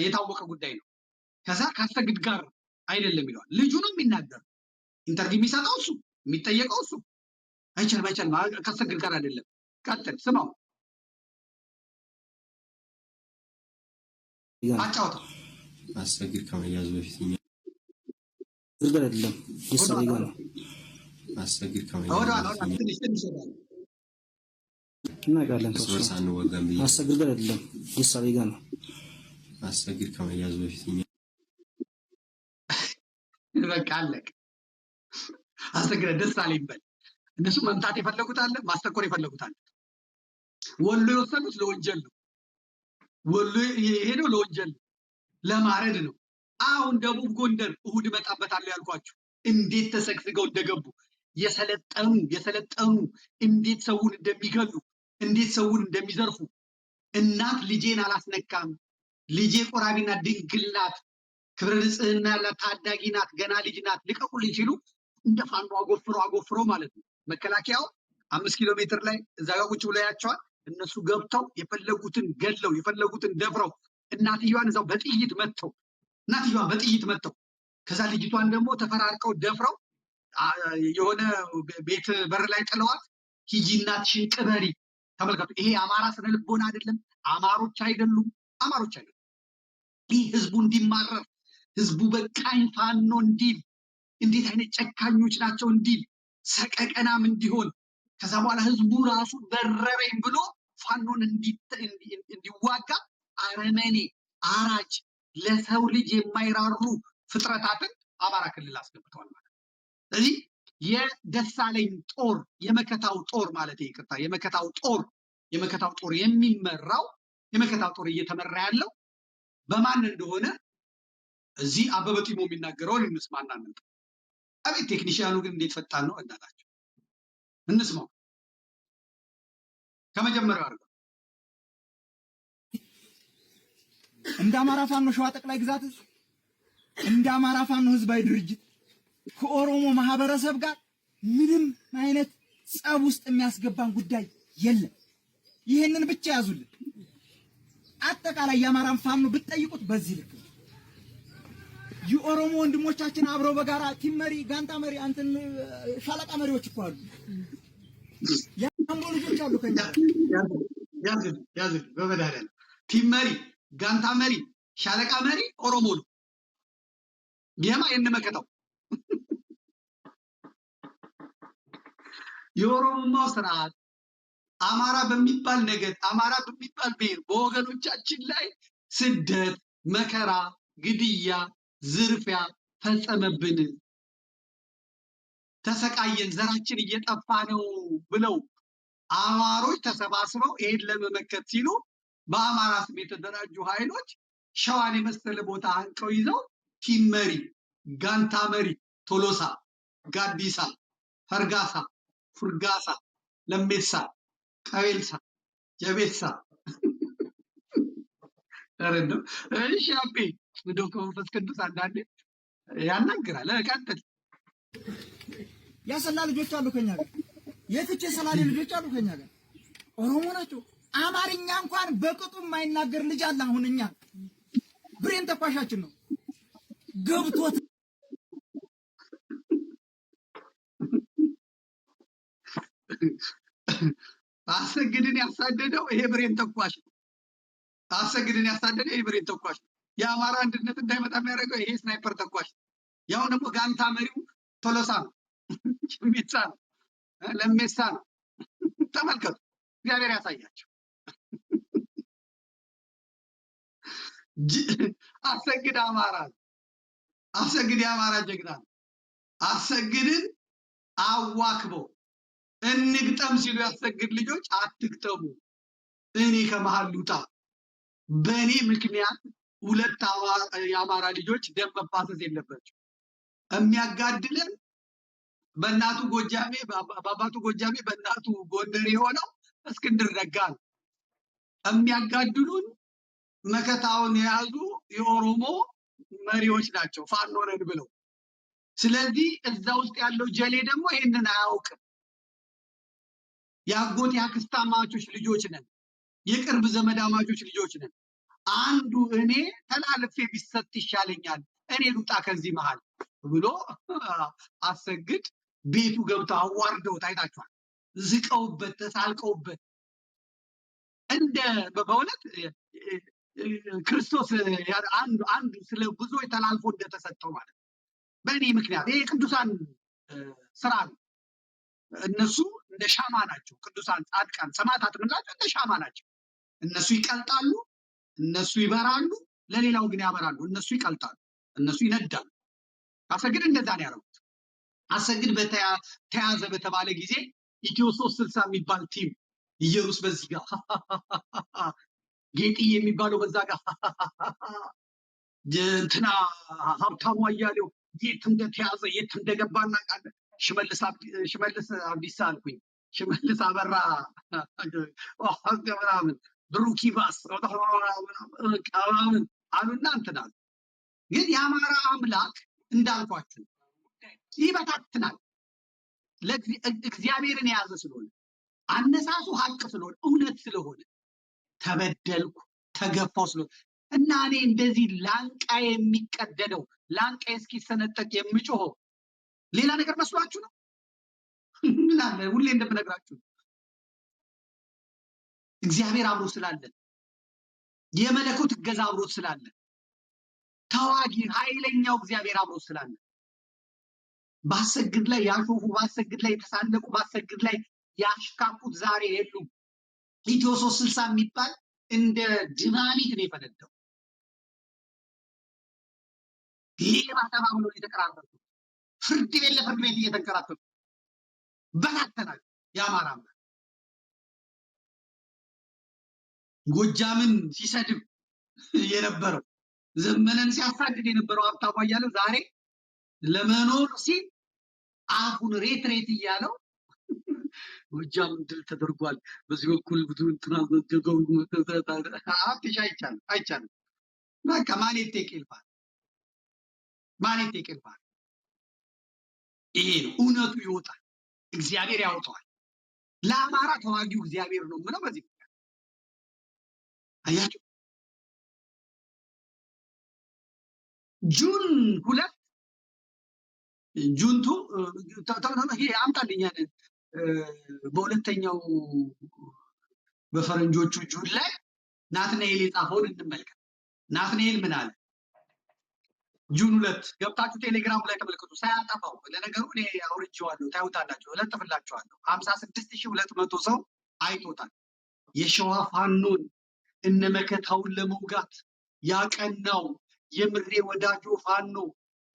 S1: የታወቀ ጉዳይ ነው። ከዛ ካሰግድ ጋር አይደለም ይለዋል። ልጁ ነው የሚናገር፣ ኢንተርቪው የሚሰጠው እሱ፣ የሚጠየቀው እሱ። አይቻልም ካሰግድ ጋር አይደለም። ቀጥል፣ ስማው፣ አጫውተው።
S4: አሰግድ ከመያዙ በፊት
S3: ዝርዝር አይደለም የሳቤ ጋር ነው።
S4: አሰግድ ከመያዙ
S3: እናውቃለን። አሰግድ ጋር አይደለም የሳቤ ጋር ነው።
S4: አሰግድ ከመያዙ በፊት
S1: በቃ አለቅ። አሰግድ ደስ አለኝ በል። እነሱ መምታት የፈለጉት አለ፣ ማስተኮር የፈለጉት አለ። ወሎ የወሰዱት ለወንጀል ነው። ወሎ የሄደው ለወንጀል ነው፣ ለማረድ ነው። አሁን ደቡብ ጎንደር እሁድ እመጣበታለሁ ያልኳችሁ እንዴት ተሰግስገው እንደገቡ የሰለጠኑ እንዴት ሰውን እንደሚገሉ እንዴት ሰውን እንደሚዘርፉ። እናት ልጄን አላስነካም፣ ልጄ ቆራቢና ድንግል ናት፣ ክብረ ንጽህና ያላት ታዳጊ ናት፣ ገና ልጅ ናት፣ ልቀቁልኝ ሲሉ እንደ ፋኖ አጎፍሮ ማለት ነው። መከላከያው 5 ኪሎ ሜትር ላይ እዛ ጋር ቁጭ ብለው ያቸዋል። እነሱ ገብተው የፈለጉትን ገድለው የፈለጉትን ደፍረው እናትየዋን እዛው በጥይት መተው ከዛ ልጅቷን ደግሞ ተፈራርቀው ደፍረው የሆነ ቤት በር ላይ ጥለዋት ሂጂ እናትሽን ቅበሪ። ተመልከቱ። ይሄ አማራ ስነ ልቦና አይደለም። አማሮች አይደሉም። ይህ ህዝቡ እንዲማረር፣ ህዝቡ በቃኝ ፋኖ እንዲል፣ እንዴት አይነት ጨካኞች ናቸው እንዲል፣ ሰቀቀናም እንዲሆን፣ ከዛ በኋላ ህዝቡ ራሱ በረረኝ ብሎ ፋኖን እንዲዋጋ አረመኔ አራጭ ለሰው ልጅ የማይራሩ ፍጥረታትን አማራ ክልል አስገብተዋል ማለት ነው። ስለዚህ የደሳለኝ ጦር የመከታው ጦር ማለት ይቅርታ፣ የመከታው ጦር የሚመራው የመከታው ጦር እየተመራ ያለው በማን እንደሆነ እዚህ አበበ ጢሞ የሚናገረውን እንስማና እንምጣ። አቤት ቴክኒሽያኑ ግን እንዴት ፈጣን ነው እናታቸው። እንስማው ከመጀመሪያው አድርገው።
S5: እንደ አማራ ፋኖ ሸዋ ጠቅላይ ግዛት እንደ አማራ ፋኖ ህዝባዊ ድርጅት ከኦሮሞ ማህበረሰብ ጋር ምንም አይነት ጸብ ውስጥ የሚያስገባን ጉዳይ የለም። ይህንን ብቻ ያዙልን። አጠቃላይ የአማራን ፋኖ ብትጠይቁት በዚህ ልክ ነው። የኦሮሞ ወንድሞቻችን አብረው በጋራ ቲም መሪ፣ ጋንታ መሪ፣ አንተን ሻለቃ መሪዎች እኮ አሉ። ያምቦ ልጆች አሉ ከኛ
S1: ያዝ በመድኃኒዓለም ቲም መሪ፣ ጋንታ መሪ፣ ሻለቃ መሪ ኦሮሞ ነው። የማ የነመከታው የኦሮሞማው ስርዓት አማራ በሚባል ነገድ፣ አማራ በሚባል ብሔር በወገኖቻችን ላይ ስደት፣ መከራ፣ ግድያ፣ ዝርፊያ ፈጸመብን፣ ተሰቃየን፣ ዘራችን እየጠፋ ነው ብለው አማሮች ተሰባስበው ይሄን ለመመከት ሲሉ በአማራ ስም የተደራጁ ኃይሎች ሸዋን የመሰለ ቦታ አንቀው ይዘው ቲም መሪ፣ ጋንታ መሪ ቶሎሳ፣ ጋዲሳ፣ ፈርጋሳ፣ ፉርጋሳ፣ ለሜሳ፣ ቀቤልሳ፣ ጀቤሳ ተረዶ እሺ አቤ እንደው ከመንፈስ ቅዱስ አንዳንዴ ያናግራል። ቀጥል።
S5: ያሰላ ልጆች አሉ ከኛ ጋር፣ የፍቼ ሰላሌ ልጆች አሉ ከኛ ጋር፣ ኦሮሞ ናቸው። አማርኛ እንኳን በቅጡ የማይናገር ልጅ አለ። አሁን እኛ ብሬን ተኳሻችን ነው ገብቶት
S1: አሰግድን ያሳደደው ይሄ ብሬን ተኳሽ ነው። አሰግድን ያሳደደው ይሄ ብሬን ተኳሽ ነው። የአማራ አንድነት እንዳይመጣ የሚያደርገው ይሄ ስናይፐር ተኳሽ ነው። ያው ደግሞ ጋንታ መሪው ቶሎሳ ነው፣ ሜሳ ነው፣ ለሜሳ ነው። ተመልከቱ፣ እግዚአብሔር ያሳያቸው። አሰግድ አማራ፣ አሰግድ የአማራ ጀግና ነው። አሰግድን አዋክበው እንግጠም ሲሉ ያሰግድ ልጆች አትግጠሙ፣ እኔ ከመሃል ልውጣ፣ በእኔ ምክንያት ሁለት የአማራ ልጆች ደም መፋሰስ የለባቸው። የሚያጋድለን በእናቱ ጎጃሜ በአባቱ ጎጃሜ በእናቱ ጎንደር የሆነው እስክንድር ነጋ ነው። የሚያጋድሉን መከታውን የያዙ የኦሮሞ መሪዎች ናቸው ፋኖ ነን ብለው። ስለዚህ እዛ ውስጥ ያለው ጀሌ ደግሞ ይሄንን አያውቅም። የአጎት የአክስት አማቾች ልጆች ነን፣ የቅርብ ዘመድ አማቾች ልጆች ነን። አንዱ እኔ ተላልፌ ቢሰጥ ይሻለኛል፣ እኔ ልውጣ ከዚህ መሃል ብሎ አሰግድ ቤቱ ገብተው አዋርደው ታይታችኋል። ዝቀውበት ተሳልቀውበት እንደ በእውነት ክርስቶስ አንዱ ስለ ብዙዎች ተላልፎ እንደተሰጠው ማለት ነው። በእኔ ምክንያት ይሄ ቅዱሳን ስራ ነው። እነሱ እንደ ሻማ ናቸው። ቅዱሳን ጻድቃን ሰማዕታት ምንላቸው እንደ ሻማ ናቸው። እነሱ ይቀልጣሉ፣ እነሱ ይበራሉ፣ ለሌላው ግን ያበራሉ። እነሱ ይቀልጣሉ፣ እነሱ ይነዳሉ። አሰግድ እንደዛ ነው ያደረጉት። አሰግድ ተያዘ በተባለ ጊዜ ኢትዮ 360 የሚባል ቲም ኢየሩስ በዚህ ጋር ጌጤ የሚባለው በዛ ጋር እንትና ሀብታሙ አያሌው የት እንደተያዘ የት እንደገባ እናውቃለን። ሽመልስ አብዲሳ አልኩኝ፣ ሽመልስ አበራ ምናምን ብሩክ ይባስ ምናምን አሉና እንትና ግን የአማራ አምላክ እንዳልኳችሁ ይበታትናል። እግዚአብሔርን የያዘ ስለሆነ አነሳሱ ሀቅ ስለሆነ እውነት ስለሆነ ተበደልኩ ተገፋው ስለሆነ እና እኔ እንደዚህ ላንቃ የሚቀደደው ላንቃ እስኪሰነጠቅ የምጮኸው ሌላ ነገር መስሏችሁ ነው? ሁሌ እንደምነግራችሁ እግዚአብሔር አብሮ ስላለ የመለኮት እገዛ አብሮት ስላለ ተዋጊ ኃይለኛው እግዚአብሔር አብሮት ስላለ ባሰግድ ላይ ያሾፉ፣ ባሰግድ ላይ የተሳለቁ፣ ባሰግድ ላይ ያሽካኩት ዛሬ የሉም። ኢትዮ 360 የሚባል እንደ ዲናሚት ነው የፈነዳው። ሌባ ተባብሎ የተቀራረቡ ፍርድ ቤት ለፍርድ ቤት እየተንከራተቱ በታተናል። የአማራ አምላክ ጎጃምን ሲሰድብ የነበረው ዘመነን ሲያሳድድ የነበረው ሀብታሙ አያሌው ዛሬ ለመኖር ሲል አፉን ሬት እያለው ጎጃም ድል ተደርጓል፣ በዚህ በኩል ብዙ እንትና አይቻልም። በቃ ማኔት ይቅልፋል። ይሄ ነው እውነቱ። ይወጣል፣ እግዚአብሔር ያወጣዋል። ለአማራ ተዋጊው እግዚአብሔር ነው ምለው። በዚህ አያችሁ ጁን 2 ጁንቱ ይሄ አምጣልኛል። በሁለተኛው በፈረንጆቹ ጁን ላይ ናትናኤል የጻፈውን እንመልከት። ናትናኤል ምን አለ? ጁን 2 ገብታችሁ ቴሌግራም ላይ ተመልከቱ። ሳያጠፋው ለነገሩ እኔ አውርጄዋለሁ፣ ታዩታላችሁ፣ እለጥፍላችኋለሁ። 56200 ሰው አይቶታል። የሸዋ ፋኖን እነመከታውን ለመውጋት ያቀናው የምሬ ወዳጆ ፋኖ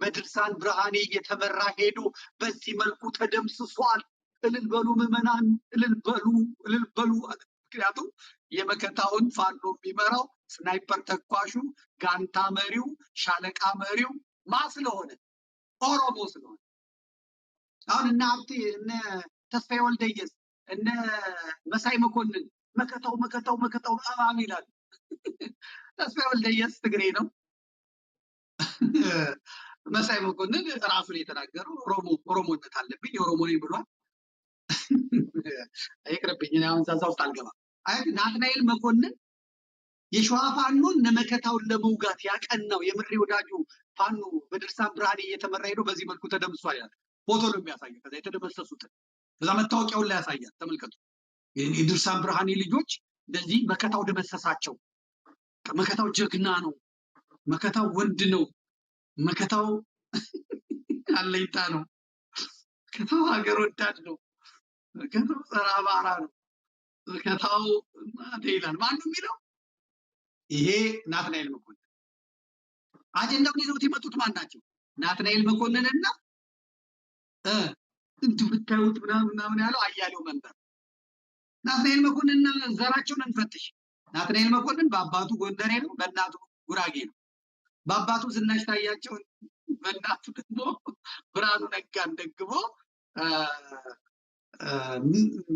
S1: በድርሳን ብርሃኔ እየተመራ ሄዶ በዚህ መልኩ ተደምስሷል። እልል በሉ ምዕመናን፣ እልል በሉ። ምክንያቱም የመከታውን ፋኖ የሚመራው ስናይፐር ተኳሹ ጋንታ መሪው ሻለቃ መሪው ስለሆነ ኦሮሞ ስለሆነ አሁን እነ ሀብቴ እነ ተስፋዬ ወልደየስ እነ መሳይ መኮንን መከታው በጣም ይላል። ተስፋዬ ወልደየስ ትግሬ ነው። መሳይ መኮንን ራሱን የተናገረው ኦሮሞነት አለብኝ የኦሮሞ ነኝ ብሏል። አይቅርብኝ፣ አሁን ዛዛ ውስጥ አልገባም። ናትናኤል መኮንን የሸዋ ፋኖን እነመከታውን ለመውጋት ያቀናው የምሬ ወዳጁ ፋኖ በድርሳን ብርሃኔ እየተመራ ሄዶ በዚህ መልኩ ተደምሷል ይላል። ፎቶ ነው የሚያሳየው። ከዛ የተደመሰሱትን ከዛ መታወቂያውን ላይ ያሳያል። ተመልከቱ። የድርሳን ብርሃኔ ልጆች እንደዚህ መከታው ደመሰሳቸው። መከታው ጀግና ነው፣ መከታው ወንድ ነው፣ መከታው አለኝታ ነው፣ መከታው ሀገር ወዳድ ነው፣ መከታው ጸረ አማራ ነው፣ መከታው ይላል። ማነው የሚለው? ይሄ ናትናኤል መኮንን። አጀንዳውን ይዘውት የመጡት ማን ናቸው? ናትናኤል መኮንንና እንቱ ብታዩት ምናምን ያለው አያሌው መንበር። ናትናኤል መኮንንና ዘራቸውን እንፈትሽ። ናትናኤል መኮንን በአባቱ ጎንደሬ ነው፣ በእናቱ ጉራጌ ነው። በአባቱ ዝናሽ ታያቸውን፣ በእናቱ ደግሞ ብርሃኑ ነጋን ደግሞ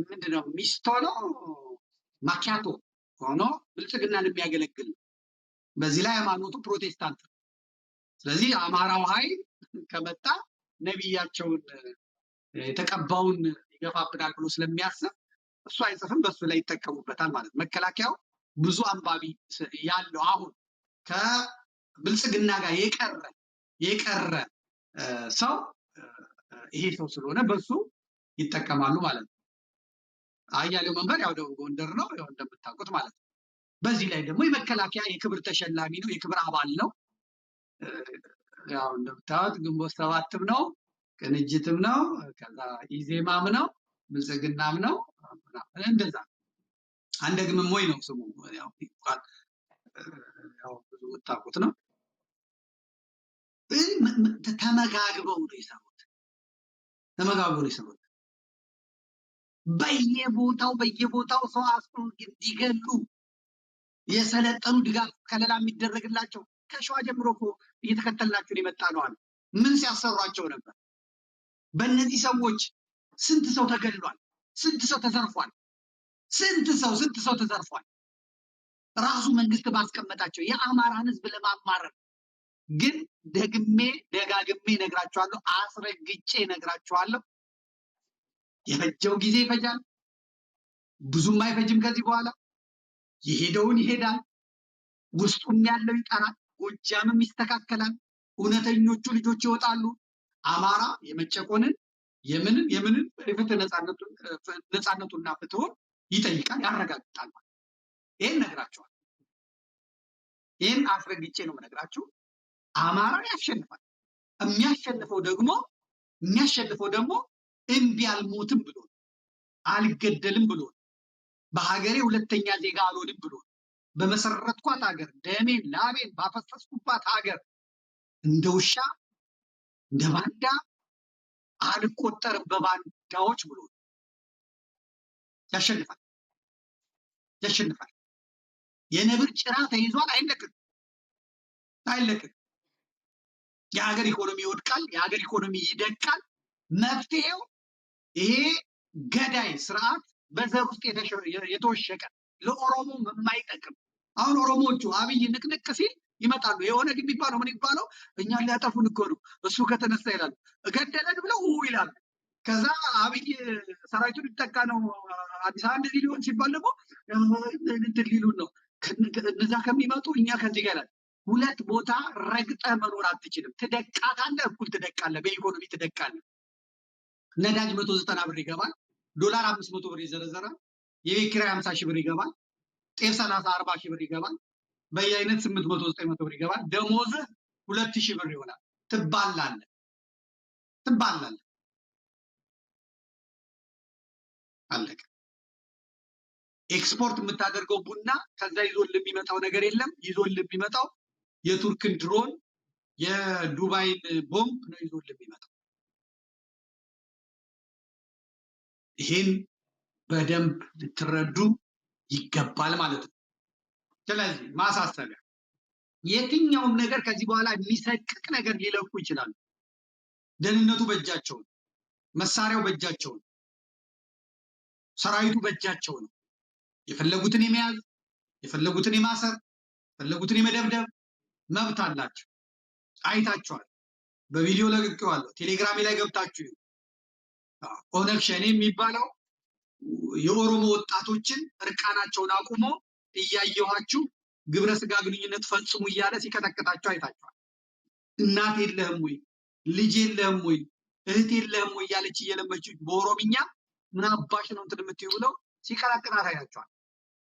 S1: ምንድነው ሚስቶ ነው ማኪያቶ ሆኖ ብልጽግናን የሚያገለግል ነው። በዚህ ላይ ሃይማኖቱ ፕሮቴስታንት ነው። ስለዚህ አማራው ኃይል ከመጣ ነቢያቸውን የተቀባውን ይገፋብናል ብሎ ስለሚያስብ እሱ አይጽፍም፣ በሱ ላይ ይጠቀሙበታል ማለት። መከላከያው ብዙ አንባቢ ያለው አሁን ከብልጽግና ጋር የቀረ ሰው ይሄ ሰው ስለሆነ በሱ ይጠቀማሉ ማለት ነው። አያሌው መንበር ያው ደቡብ ጎንደር ነው ያው እንደምታውቁት ማለት ነው። በዚህ ላይ ደግሞ የመከላከያ የክብር ተሸላሚ ነው፣ የክብር አባል ነው። ያው እንደምታውቁት ግንቦት ሰባትም ነው፣ ቅንጅትም ነው፣ ከዛ ኢዜማም ነው፣ ብልጽግናም ነው። እንደዛ አንደግምም ወይ ነው ስሙ። ያው ብዙ የምታውቁት ነው። ተመጋግበው ነው የሰሩት። በየቦታው ሰው አስሮ እንዲገሉ የሰለጠኑ ድጋፍ ከለላ የሚደረግላቸው ከሸዋ ጀምሮ እኮ እየተከተልናቸው የመጣ ነው አሉ። ምን ሲያሰሯቸው ነበር? በእነዚህ ሰዎች ስንት ሰው ተገድሏል፣ ስንት ሰው ተዘርፏል፣ ስንት ሰው ተዘርፏል። ራሱ መንግስት ባስቀመጣቸው የአማራን ህዝብ ለማማረር ግን ደጋግሜ ነግራቸዋለሁ፣ አስረግጬ ነግራቸዋለሁ። የፈጀው ጊዜ ይፈጃል፣ ብዙም አይፈጅም። ከዚህ በኋላ የሄደውን ይሄዳል፣ ውስጡም ያለው ይጠራል፣ ጎጃምም ይስተካከላል፣ እውነተኞቹ ልጆች ይወጣሉ። አማራ የመጨቆንን የምንን የፍትህ ነፃነቱና ፍትሁን ይጠይቃል፣ ያረጋግጣል ማለት። ይህን ነግራቸዋል። ይህን አስረግጬ ነው የምነግራችሁ። አማራ ያሸንፋል። የሚያሸንፈው ደግሞ እምቢ አልሞትም ብሎ አልገደልም ብሎ በሀገሬ ሁለተኛ ዜጋ አልሆንም ብሎ በመሰረትኳት ሀገር ደሜን ላቤን ባፈሰስኩባት ሀገር እንደ ውሻ እንደ ባንዳ አልቆጠርም በባንዳዎች ብሎ ያሸንፋል። የነብር ጭራ ተይዟል፣ አይለቅም። የሀገር ኢኮኖሚ ይወድቃል፣ የሀገር ኢኮኖሚ ይደቃል። መፍትሄው ይሄ ገዳይ ስርዓት በዘር ውስጥ የተወሸቀ ለኦሮሞ የማይጠቅም። አሁን ኦሮሞዎቹ አብይ ንቅንቅ ሲል ይመጣሉ። የሆነ ግን የሚባለው ምን ይባለው እኛን ሊያጠፉን እኮ ነው እሱ ከተነሳ ይላሉ። እገደለን ብለው ይላሉ። ከዛ አብይ ሰራዊቱን ሊጠቃ ነው አዲስ አበባ እንደዚህ ሊሆን ሲባል ደግሞ እንትን ሊሉን ነው። እነዛ ከሚመጡ እኛ ከዚህ ጋር ሁለት ቦታ ረግጠ መኖር አትችልም። ትደቃታለህ፣ እኩል ትደቃለህ፣ በኢኮኖሚ ትደቃለህ። ነዳጅ 190 ብር ይገባል። ዶላር 500 ብር ይዘረዘራል። የቤት ኪራይ 50 ሺህ ብር ይገባል። ጤፍ 30-40 ሺህ ብር ይገባል። በየአይነት 800-900 ብር ይገባል። ደሞዝህ 2000 ብር ይሆናል። ትባላለህ። አለቀ። ኤክስፖርት የምታደርገው ቡና ከዛ ይዞልህ የሚመጣው ነገር የለም። ይዞልህ የሚመጣው የቱርክን ድሮን የዱባይን ቦምብ ነው ይዞልህ የሚመጣው። ይህን በደንብ ልትረዱ ይገባል ማለት ነው። ስለዚህ ማሳሰቢያ፣ የትኛውም ነገር ከዚህ በኋላ የሚሰቅቅ ነገር ሊለቁ ይችላሉ። ደህንነቱ በእጃቸው ነው። መሳሪያው በእጃቸው ነው። ሰራዊቱ በእጃቸው ነው። የፈለጉትን የመያዝ የፈለጉትን የማሰር የፈለጉትን የመደብደብ መብት አላቸው። አይታችኋል። በቪዲዮ ለቅቄዋለሁ። ቴሌግራሜ ላይ ገብታችሁ ኦነግ ሸኔ የሚባለው የኦሮሞ ወጣቶችን እርቃናቸውን አቁሞ እያየኋችሁ ግብረ ስጋ ግንኙነት ፈጽሙ እያለ ሲቀጠቅጣቸው አይታችኋል። እናት የለህም ወይ ልጅ የለህም ወይ እህት የለህም ወይ እያለች እየለመችው በኦሮምኛ ምን አባሽ ነው እንትን የምትይው ብለው ሲቀጠቅጣት አይታችኋል።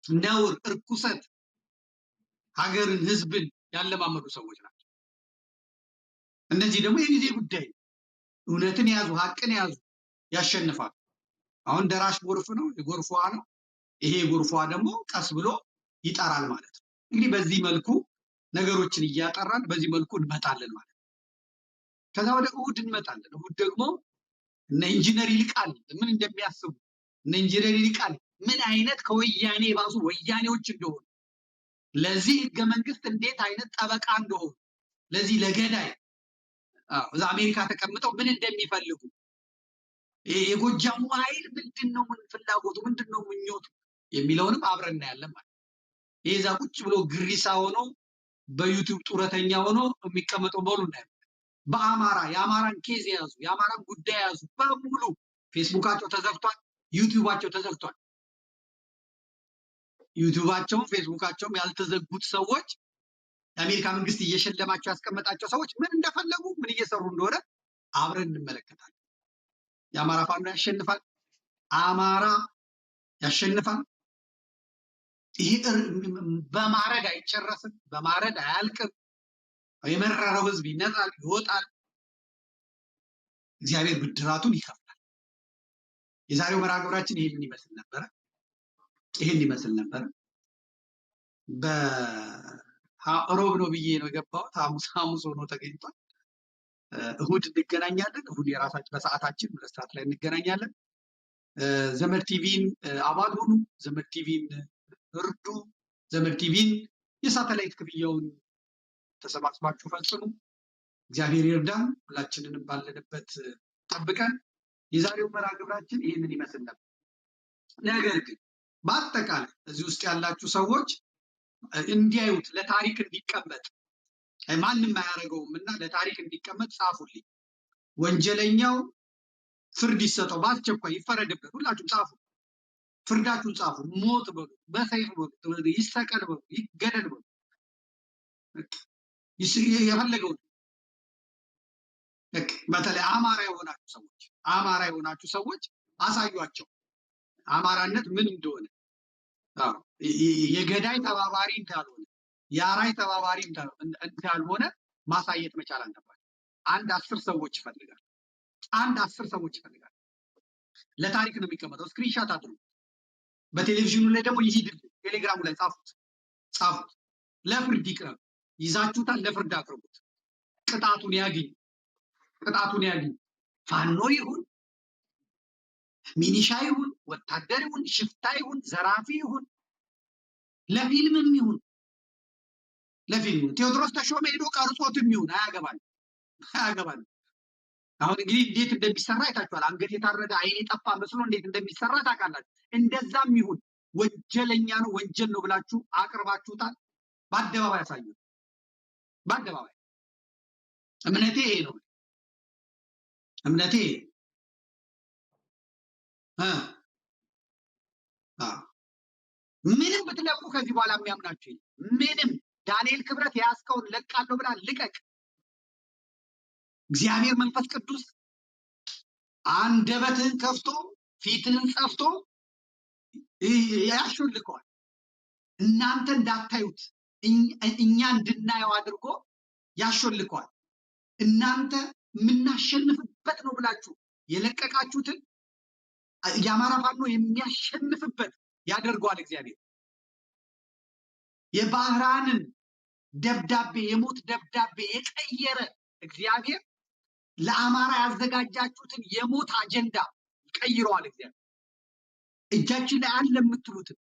S1: ነውር፣ እርኩሰት፣ ሀገርን ህዝብን ያለማመዱ ሰዎች ናቸው። እነዚህ ደግሞ የጊዜ ጉዳይ፣ እውነትን ያዙ፣ ሀቅን ያዙ፣ ያሸንፋል። አሁን ደራሽ ጎርፍ ነው፣ የጎርፍ ውሃ ነው። ይሄ ጎርፍ ውሃ ደግሞ ቀስ ብሎ ይጠራል ማለት ነው። እንግዲህ በዚህ መልኩ ነገሮችን እያጠራን በዚህ መልኩ እንመጣለን ማለት ነው። ከዛ ወደ እሁድ እንመጣለን። እሁድ ደግሞ እነ ኢንጂነር ይልቃል ምን እንደሚያስቡ፣ እነ ኢንጂነር ይልቃል ምን አይነት ከወያኔ የባሱ ወያኔዎች እንደሆኑ፣ ለዚህ ህገ መንግስት እንዴት አይነት ጠበቃ እንደሆኑ፣ ለዚህ ለገዳይ እዛ አሜሪካ ተቀምጠው ምን እንደሚፈልጉ፣ የጎጃሙ ኃይል ምንድነው ፍላጎቱ፣ ምንድነው ምኞቱ የሚለውንም አብረን እናያለን ማለት ነው። ይሄ እዛ ቁጭ ብሎ ግሪሳ ሆኖ በዩቲዩብ ጡረተኛ ሆኖ የሚቀመጠው በሉ ነው። በአማራ የአማራን ኬዝ የያዙ የአማራን ጉዳይ የያዙ በሙሉ ፌስቡካቸው ተዘግቷል፣ ዩቲዩባቸው ተዘግቷል። ዩቲዩባቸውም ፌስቡካቸውም ያልተዘጉት ሰዎች የአሜሪካ መንግስት እየሸለማቸው ያስቀመጣቸው ሰዎች ምን እንደፈለጉ ምን እየሰሩ እንደሆነ አብረን እንመለከታለን። የአማራ ፋኖ ያሸንፋል። አማራ ያሸንፋል። ይህ በማረድ አይጨረስም፣ በማረድ አያልቅም። የመረረው ህዝብ ይነጻል፣ ይወጣል። እግዚአብሔር ብድራቱን ይከፍላል። የዛሬው መርሃ ግብራችን ይህንን ይመስል ነበረ። በሮብ ነው ብዬ ነው የገባሁት። ሐሙስ ሆኖ ተገኝቷል። እሁድ እንገናኛለን። እሁድ የራሳችን በሰዓታችን 2 ሰዓት ላይ እንገናኛለን። ዘመድ ቲቪን አባል ሁኑ። ዘመድ ቲቪን እርዱ። ዘመድ ቲቪን የሳተላይት ክፍያውን ተሰባስባችሁ ፈጽሙ። እግዚአብሔር ይርዳን። ሁላችንንም ባለንበት ጠብቀን። የዛሬው መርሃ ግብራችን ይህንን ይመስል ነበር። ነገር ግን በአጠቃላይ እዚህ ውስጥ ያላችሁ ሰዎች እንዲያዩት ለታሪክ እንዲቀመጥ ማንም አያደርገውም እና ለታሪክ እንዲቀመጥ ጻፉልኝ። ወንጀለኛው ፍርድ ይሰጠው፣ በአስቸኳይ ይፈረድበት። ሁላችሁም ጻፉ፣ ፍርዳችሁን ጻፉ። ሞት በሉ፣ በሰይፍ በሉ፣ ይሰቀል በሉ፣ ይገደል በሉ፣ የፈለገው። በተለይ አማራ የሆናችሁ ሰዎች አሳዩአቸው አማራነት ምን እንደሆነ። የገዳይ ተባባሪ እንዳልሆነ፣ የአራይ ተባባሪ እንዳልሆነ ማሳየት መቻል አለባቸው። 10 ሰዎች ይፈልጋል። 10 ሰዎች ይፈልጋል። ለታሪክ ነው የሚቀመጠው። ስክሪንሻት አድርጉ። በቴሌቪዥኑ ላይ ደግሞ ይሂድ። ቴሌግራሙ ላይ ጻፉት። ለፍርድ ይቅረብ። ይዛችሁታል፣ ለፍርድ አቅርቡት። ቅጣቱን ያግኝ። ፋኖ ይሁን ሚኒሻ ይሁን ወታደር ይሁን ሽፍታ ይሁን ዘራፊ ይሁን ለፊልምም ይሁን ቴዎድሮስ ተሾመ ሄዶ ቀርጾትም ይሁን አያገባል። አሁን እንግዲህ እንዴት እንደሚሰራ አይታችኋል። አንገት የታረደ አይን የጠፋ መስሎ እንዴት እንደሚሰራ ታውቃላችሁ። እንደዛም ይሁን ወንጀለኛ ነው፣ ወንጀል ነው ብላችሁ አቅርባችሁታል። በአደባባይ ያሳዩት። በአደባባይ እምነቴ ይሄ ነው። ምንም ብትለቁ ከዚህ በኋላ የሚያምናችሁ ምንም። ዳንኤል ክብረት የያዝከውን ለቃለሁ ብላ ልቀቅ። እግዚአብሔር መንፈስ ቅዱስ አንደበትህን ከፍቶ ፊትህን ጸፍቶ ያሾልከዋል። እናንተ እንዳታዩት እኛ እንድናየው አድርጎ ያሾልከዋል። እናንተ የምናሸንፍበት ነው ብላችሁ የለቀቃችሁትን የአማራ ፋኖ የሚያሸንፍበት ያደርገዋል። እግዚአብሔር የባህራንን ደብዳቤ የሞት ደብዳቤ የቀየረ እግዚአብሔር ለአማራ ያዘጋጃችሁትን የሞት አጀንዳ ይቀይረዋል። እግዚአብሔር እጃችን ላይ አለ የምትሉትን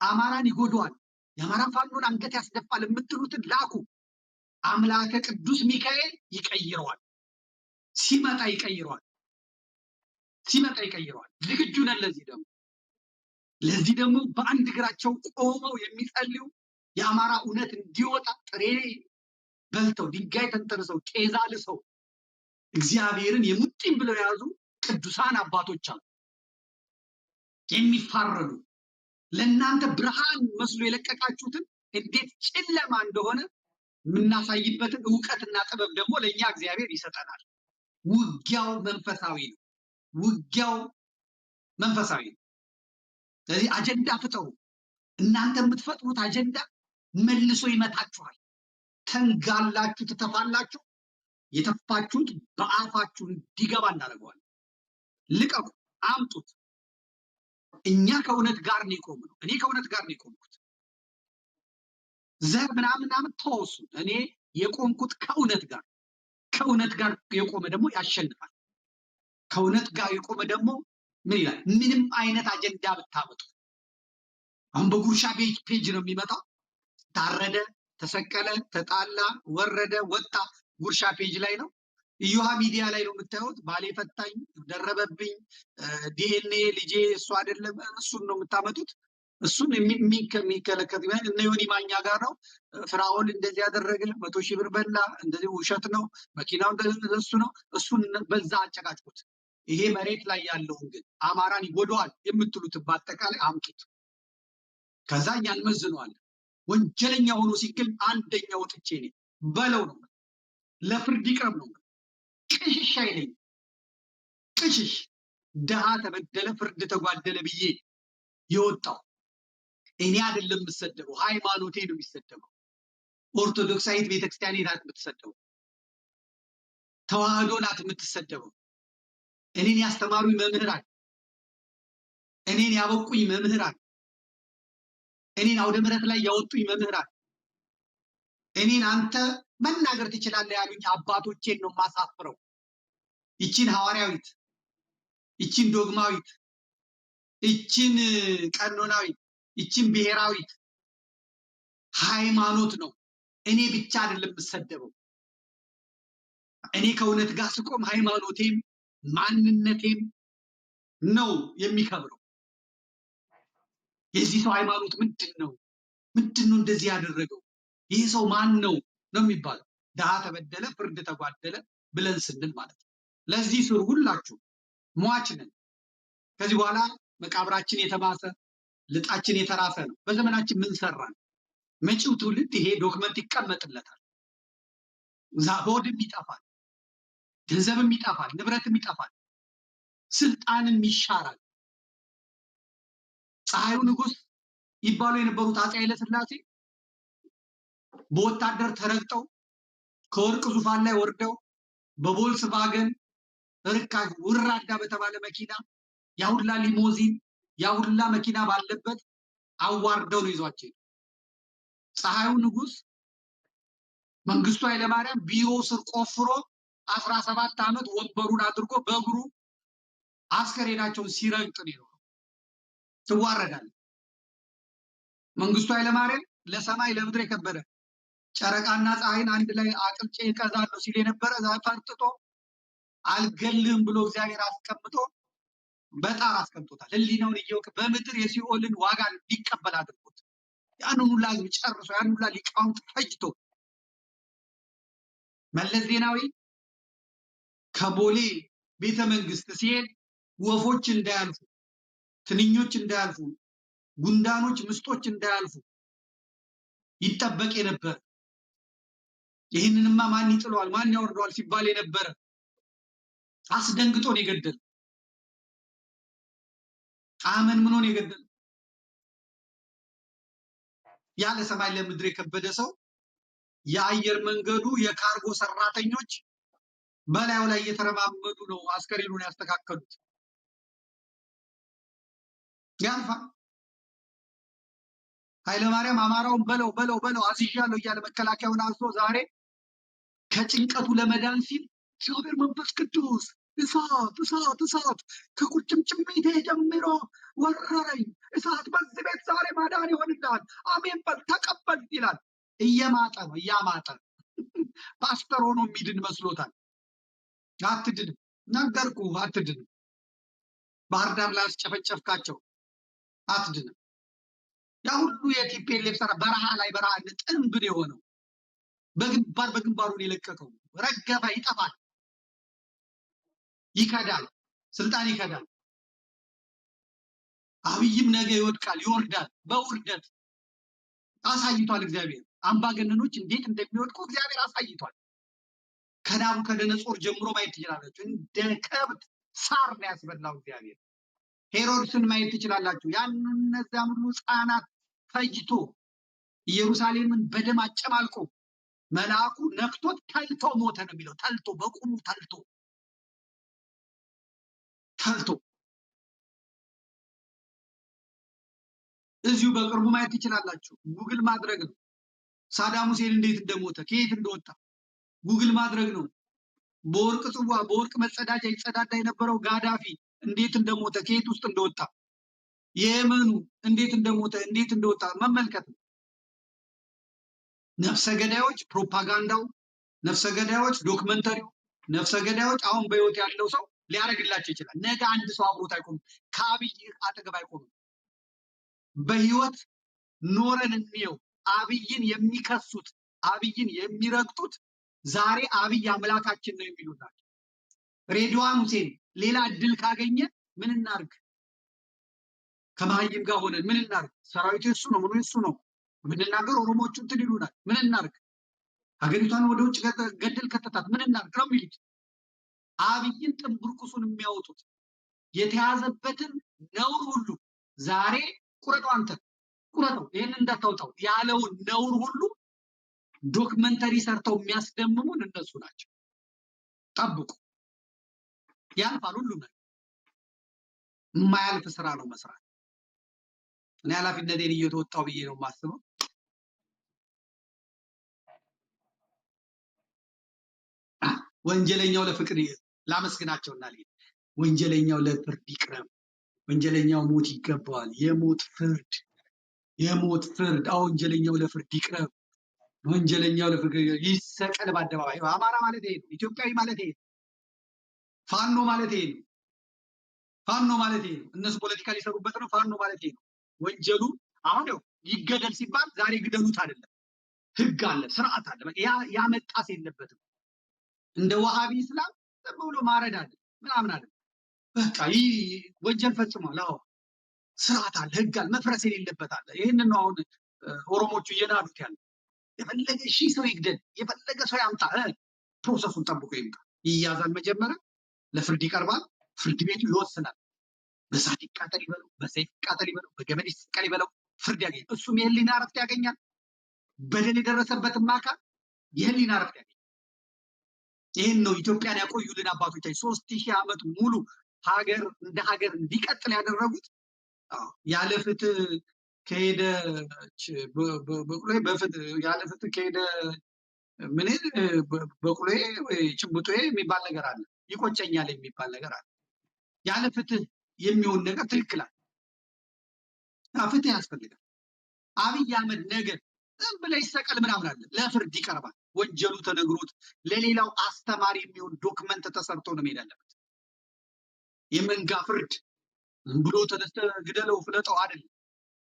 S1: አማራን ይጎደዋል፣ የአማራ ፋኖን አንገት ያስደፋል የምትሉትን ላኩ። አምላከ ቅዱስ ሚካኤል ይቀይረዋል። ሲመጣ ይቀይረዋል። ዝግጁ ነን። ለዚህ ደግሞ በአንድ እግራቸው ቆመው የሚጸልዩ የአማራ እውነት እንዲወጣ ጥሬ በልተው ድንጋይ ተንተርሰው ጤዛ ልሰው እግዚአብሔርን የሙጥኝ ብለው የያዙ ቅዱሳን አባቶች አሉ። የሚፋረዱ ለእናንተ ብርሃን መስሎ የለቀቃችሁትን እንዴት ጨለማ እንደሆነ የምናሳይበትን እውቀትና ጥበብ ደግሞ ለእኛ እግዚአብሔር ይሰጠናል። ውጊያው መንፈሳዊ ነው። ስለዚህ አጀንዳ ፍጠሩ። እናንተ የምትፈጥሩት አጀንዳ መልሶ ይመታችኋል። ተንጋላችሁ ትተፋላችሁ። የተፋችሁት በአፋችሁ እንዲገባ እናደርገዋለን። ልቀቁ፣ አምጡት። እኛ ከእውነት ጋር ነው የቆምነው። እኔ ከእውነት ጋር ነው የቆምኩት። ዘር ምናምን ተወሱ። እኔ የቆምኩት ከእውነት ጋር የቆመ ደግሞ ያሸንፋል። ከእውነት ጋር የቆመ ደግሞ ምን ይላል? ምንም አይነት አጀንዳ ብታመጡ አሁን በጉርሻ ፔጅ ነው የሚመጣው። ታረደ፣ ተሰቀለ፣ ተጣላ፣ ወረደ፣ ወጣ ጉርሻ ፔጅ ላይ ነው። እዮሃ ሚዲያ ላይ ነው የምታዩት። ባሌ ፈታኝ፣ ደረበብኝ፣ ዲኤንኤ ልጄ እሱ አይደለም፣ እሱን ነው የምታመጡት። እሱን የሚከለከት እነ ዮኒ ማኛ ጋር ነው። ፍራኦል እንደዚህ ያደረገ 100,000 ብር በላ፣ እንደዚህ ውሸት ነው፣ መኪናው እሱ ነው። እሱን በዛ አጨቃጭቁት። ይሄ መሬት ላይ ያለውን ግን አማራን ይጎዳዋል የምትሉት በአጠቃላይ አምጡት። ከዛ እኛ እንመዝነዋለን። ወንጀለኛ ሆኖ ሲገኝ አንደኛው ወጥቼ እኔ በለው ነው፣ ለፍርድ ይቅረብ ነው። ቅሽሽ አይለኝ። ቅሽሽ ድሃ ተበደለ ፍርድ ተጓደለ ብዬ የወጣው እኔ አይደለም የምሰደበው፣ ሃይማኖቴ ነው የሚሰደበው። ኦርቶዶክሳዊት ቤተክርስቲያን ናት የምትሰደበው፣ ተዋህዶ ናት የምትሰደበው። እኔን ያስተማሩኝ መምህራን፣ እኔን ያበቁኝ መምህራን፣ እኔን አውደ ምሕረት ላይ ያወጡኝ መምህራን፣ እኔን አንተ መናገር ትችላለህ ያሉኝ አባቶቼን ነው የማሳፍረው። ይቺን ሐዋርያዊት፣ ይቺን ዶግማዊት፣ ይቺን ቀኖናዊት፣ ይቺን ብሔራዊት ሃይማኖት ነው። እኔ ብቻ አይደለም የምሰደበው። እኔ ከእውነት ጋር ስቆም ሃይማኖቴም ማንነቴም ነው የሚከብረው። የዚህ ሰው ሃይማኖት ምንድን ነው? ምንድን ነው እንደዚህ ያደረገው? ይህ ሰው ማን ነው ነው የሚባለው። ድሃ ተበደለ ፍርድ ተጓደለ ብለን ስንል ማለት ነው። ለዚህ ስሩ ሁላችሁ ሟች ነን። ከዚህ በኋላ መቃብራችን የተማሰ ልጣችን የተራሰ ነው። በዘመናችን ምን ሰራን? መጪው ትውልድ ይሄ ዶክመንት ይቀመጥለታል። ሆድም ይጠፋል፣ ገንዘብም ይጠፋል፣ ንብረትም ይጠፋል፣ ስልጣንም ይሻራል። ፀሐዩ ንጉስ ይባሉ የነበሩት አፄ ኃይለ ሥላሴ በወታደር ተረግጠው ከወርቅ ዙፋን ላይ ወርደው በቮልክስቫገን ርካሽ ውራዳ በተባለ መኪና ያሁላ ሊሞዚን ያሁላ መኪና ባለበት አዋርደው ነው ይዟቸው። ፀሐዩ ንጉስ መንግስቱ ኃይለማርያም ቢሮ ስር ቆፍሮ 17 ዓመት ወንበሩን አድርጎ በእግሩ አስከሬናቸውን ሲረግጥ ነው። ትዋረዳል። መንግስቱ ኃይለማርያም ለሰማይ ለምድር የከበረ ጨረቃና ፀሐይን አንድ ላይ አቅልጬ እቀዛለሁ ሲል የነበረ ፈርጥጦ አልገልህም ብሎ እግዚአብሔር አስቀምጦ በጣር አስቀምጦታል። ህሊናውን እየወቅ በምድር የሲኦልን ዋጋ እንዲቀበል አድርጎት ያንን ሁላ ህዝብ ጨርሶ ያንን ሁላ ሊቃውንት ፈጅቶ መለስ ዜናዊ ከቦሌ ቤተ መንግስት ሲሄድ ወፎች እንዳያልፉ፣ ትንኞች እንዳያልፉ፣ ጉንዳኖች፣ ምስጦች እንዳያልፉ ይጠበቅ የነበረ ይህንንማ ማን ይጥለዋል ማን ያወርደዋል ሲባል የነበረ አስደንግጦን የገደለ አመን ምኖን የገደለ ያለ ሰማይ ለምድር የከበደ ሰው የአየር መንገዱ የካርጎ ሰራተኞች በላዩ ላይ እየተረማመዱ ነው አስከሬኑን ያስተካከሉት። ያልፋል። ኃይለማርያም አማራውን በለው በለው በለው አዝዣለሁ እያለ መከላከያውን አዞ ዛሬ ከጭንቀቱ ለመዳን ሲል እግዚአብሔር መንፈስ ቅዱስ እሳት እሳት እሳት ከቁርጭምጭሚቴ ጀምሮ ወረረኝ፣ እሳት በዚህ ቤት ዛሬ ማዳን ይሆንልሃል፣ አሜን በል ተቀበል ይላል። እየማጠ ነው እያማጠ። ፓስተር ሆኖ የሚድን መስሎታል። አትድንም፣ ነገርኩ አትድንም። ባህር ዳር ላይ አስጨፈጨፍካቸው፣ አትድንም። ያ ሁሉ የቲፒኤልኤፍ ሰራ በረሃ ላይ በረሃ ጥንብ ነው የሆነው። በግንባር በግንባሩን የለቀቀው ረገፈ፣ ይጠፋል፣ ይከዳል፣ ስልጣን ይከዳል። አብይም ነገ ይወድቃል፣ ይወርዳል። በውርደት አሳይቷል እግዚአብሔር። አምባገነኖች እንዴት እንደሚወድቁ እግዚአብሔር አሳይቷል። ከናቡከደነጾር ጀምሮ ማየት ትችላላችሁ። እንደ ከብት ሳር ነው ያስበላው እግዚአብሔር። ሄሮድስን ማየት ትችላላችሁ። ያን እነዚያን ሁሉ ሕፃናት ፈጅቶ ኢየሩሳሌምን በደም አጨማልቆ መልአኩ ነክቶት ተልቶ ሞተ ነው የሚለው። ተልቶ በቁሙ ተልቶ ተልቶ እዚሁ በቅርቡ ማየት ትችላላችሁ። ጉግል ማድረግ ነው። ሳዳም ሁሴን እንዴት እንደሞተ ከየት እንደወጣ ጉግል ማድረግ ነው። በወርቅ ጽዋ በወርቅ መጸዳጃ ይጸዳዳ የነበረው ጋዳፊ እንዴት እንደሞተ ከየት ውስጥ እንደወጣ የየመኑ እንዴት እንደሞተ እንዴት እንደወጣ መመልከት ነው። ነፍሰ ገዳዮች ፕሮፓጋንዳው፣ ነፍሰ ገዳዮች ዶክመንተሪው፣ ነፍሰ ገዳዮች አሁን በህይወት ያለው ሰው ሊያደርግላቸው ይችላል። ነገ አንድ ሰው አብሮት አይቆምም፣ ከአብይ አጠገብ አይቆምም። በህይወት ኖረን እንየው። አብይን የሚከሱት አብይን የሚረግጡት ዛሬ አብይ አምላካችን ነው የሚሉት ናቸው። ሬድዋን ሁሴን ሌላ እድል ካገኘ ምን እናርግ? ከመሀይም ጋር ሆነን ምን እናርግ? ሰራዊቱ እሱ ነው፣ ምኑ እሱ ነው ብንናገር ኦሮሞቹ እንትን ይሉናል። ምን እናርግ? ሀገሪቷን ወደ ውጭ ገደል ከተታት ምን እናርግ ነው የሚሉት። አብይን ጥንብርኩሱን የሚያወጡት የተያዘበትን ነውር ሁሉ ዛሬ ቁረጠው፣ አንተ ቁረጠው፣ ይህን እንዳታውጣው ያለውን ነውር ሁሉ ዶክመንተሪ ሰርተው የሚያስደምሙን እነሱ ናቸው። ጠብቁ፣ ያልፋል። ሁሉም ነገር የማያልፍ ስራ ነው መስራት። እኔ ኃላፊነቴን እየተወጣው ብዬ ነው የማስበው። ወንጀለኛው ለፍቅር ላመስግናቸውና ልሂድ። ወንጀለኛው ለፍርድ ይቅረብ። ወንጀለኛው ሞት ይገባዋል። የሞት ፍርድ፣ የሞት ፍርድ። ወንጀለኛው ለፍርድ ይቅረብ። ወንጀለኛው ለፍርድ ይሰቀል በአደባባይ። አማራ ማለት ይሄ ነው። ኢትዮጵያዊ ማለት ይሄ ነው። ፋኖ ማለት ይሄ ነው። ፋኖ ማለት ይሄ ነው። እነሱ ፖለቲካ ሊሰሩበት ነው። ፋኖ ማለት ይሄ ነው። ወንጀሉ አሁን ነው ይገደል ሲባል ዛሬ ግደሉት አይደለም። ህግ አለ፣ ስርዓት አለ። ያ መጣስ የለበትም። እንደ ዋሃቢ እስላም ዝም ብሎ ማረድ አለ ምናምን አለ። በቃ ይህ ወንጀል ፈጽሟል። አዎ ስርዓት አለ፣ ህግ አለ፣ መፍረስ የሌለበት አለ። ይህንን ነው አሁን ኦሮሞቹ እየናዱት ያለ። የፈለገ ሺህ ሰው ይግደል፣ የፈለገ ሰው ያምጣ፣ ፕሮሰሱን ጠብቆ ይምጣ። ይያዛል፣ መጀመሪያ ለፍርድ ይቀርባል፣ ፍርድ ቤቱ ይወስናል። በሳት ይቃጠል ይበለው፣ በሰይፍ ይቃጠል ይበለው፣ በገመድ ይሰቀል ይበለው፣ ፍርድ ያገኛል። እሱም የህሊና እረፍት ያገኛል። በደል የደረሰበትም አካል የህሊና እረፍት ያገኛል። ይህን ነው ኢትዮጵያን ያቆዩልን አባቶቻችን 3000 ዓመት ሙሉ ሀገር እንደ ሀገር እንዲቀጥል ያደረጉት። ያለ ፍትህ ከሄደች በቁሎዬ ያለ ፍትህ ከሄደ ምን በቁሎዬ ወይ ጭብጦዬ የሚባል ነገር አለ። ይቆጨኛል የሚባል ነገር አለ። ያለ ፍትህ የሚሆን ነገር ትክክል አለ። ፍትህ ያስፈልጋል። አብይ አህመድ ነገር ዝም ብለህ ይሰቀል ምናምን አለ። ለፍርድ ይቀርባል። ወንጀሉ ተነግሮት ለሌላው አስተማሪ የሚሆን ዶክመንት ተሰርቶ ነው መሄድ ያለበት። የመንጋ ፍርድ ብሎ ተነስተህ ግደለው ፍለጠው አይደለም።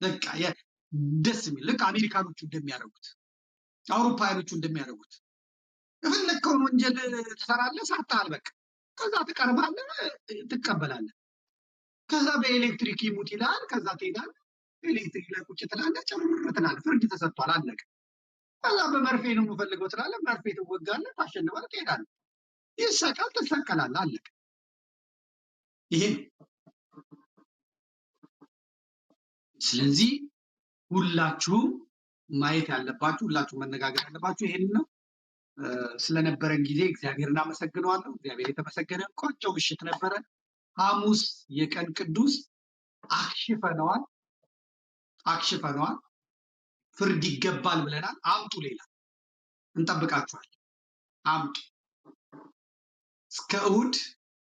S1: በቃ ደስ የሚል ልክ አሜሪካኖቹ እንደሚያደርጉት አውሮፓውያኖቹ እንደሚያደርጉት የፈለግከውን ወንጀል ትሰራለህ፣ ሰርተሃል፣ በቃ ከዛ ትቀርባለህ፣ ትቀበላለህ። ከዛ በኤሌክትሪክ ይሙት ይላል። ከዛ ትሄዳለህ፣ ኤሌክትሪክ ላይ ቁጭ ትላለህ፣ ጨምር ትላለህ። ፍርድ ተሰጥቷል፣ አለቀ። ከዛ በመርፌ ነው የምፈልገው ትላለህ፣ መርፌ ትወጋለህ፣ ታሸንፋለህ፣ ትሄዳለህ። ይሰቀል፣ ትሰቀላለህ፣ አለቀ። ይሄ ስለዚህ ሁላችሁም ማየት ያለባችሁ፣ ሁላችሁም መነጋገር ያለባችሁ ይሄን ነው። ስለነበረን ጊዜ እግዚአብሔርን አመሰግነዋለሁ። እግዚአብሔር የተመሰገነ። ቆንጆ ምሽት ነበረ። ሐሙስ የቀን ቅዱስ አክሽፈነዋል። ፍርድ ይገባል ብለናል። አምጡ፣ ሌላ እንጠብቃችኋል። አምጡ። እስከ እሑድ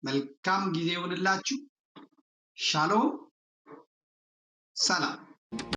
S1: መልካም ጊዜ ይሆንላችሁ። ሻሎም፣ ሰላም።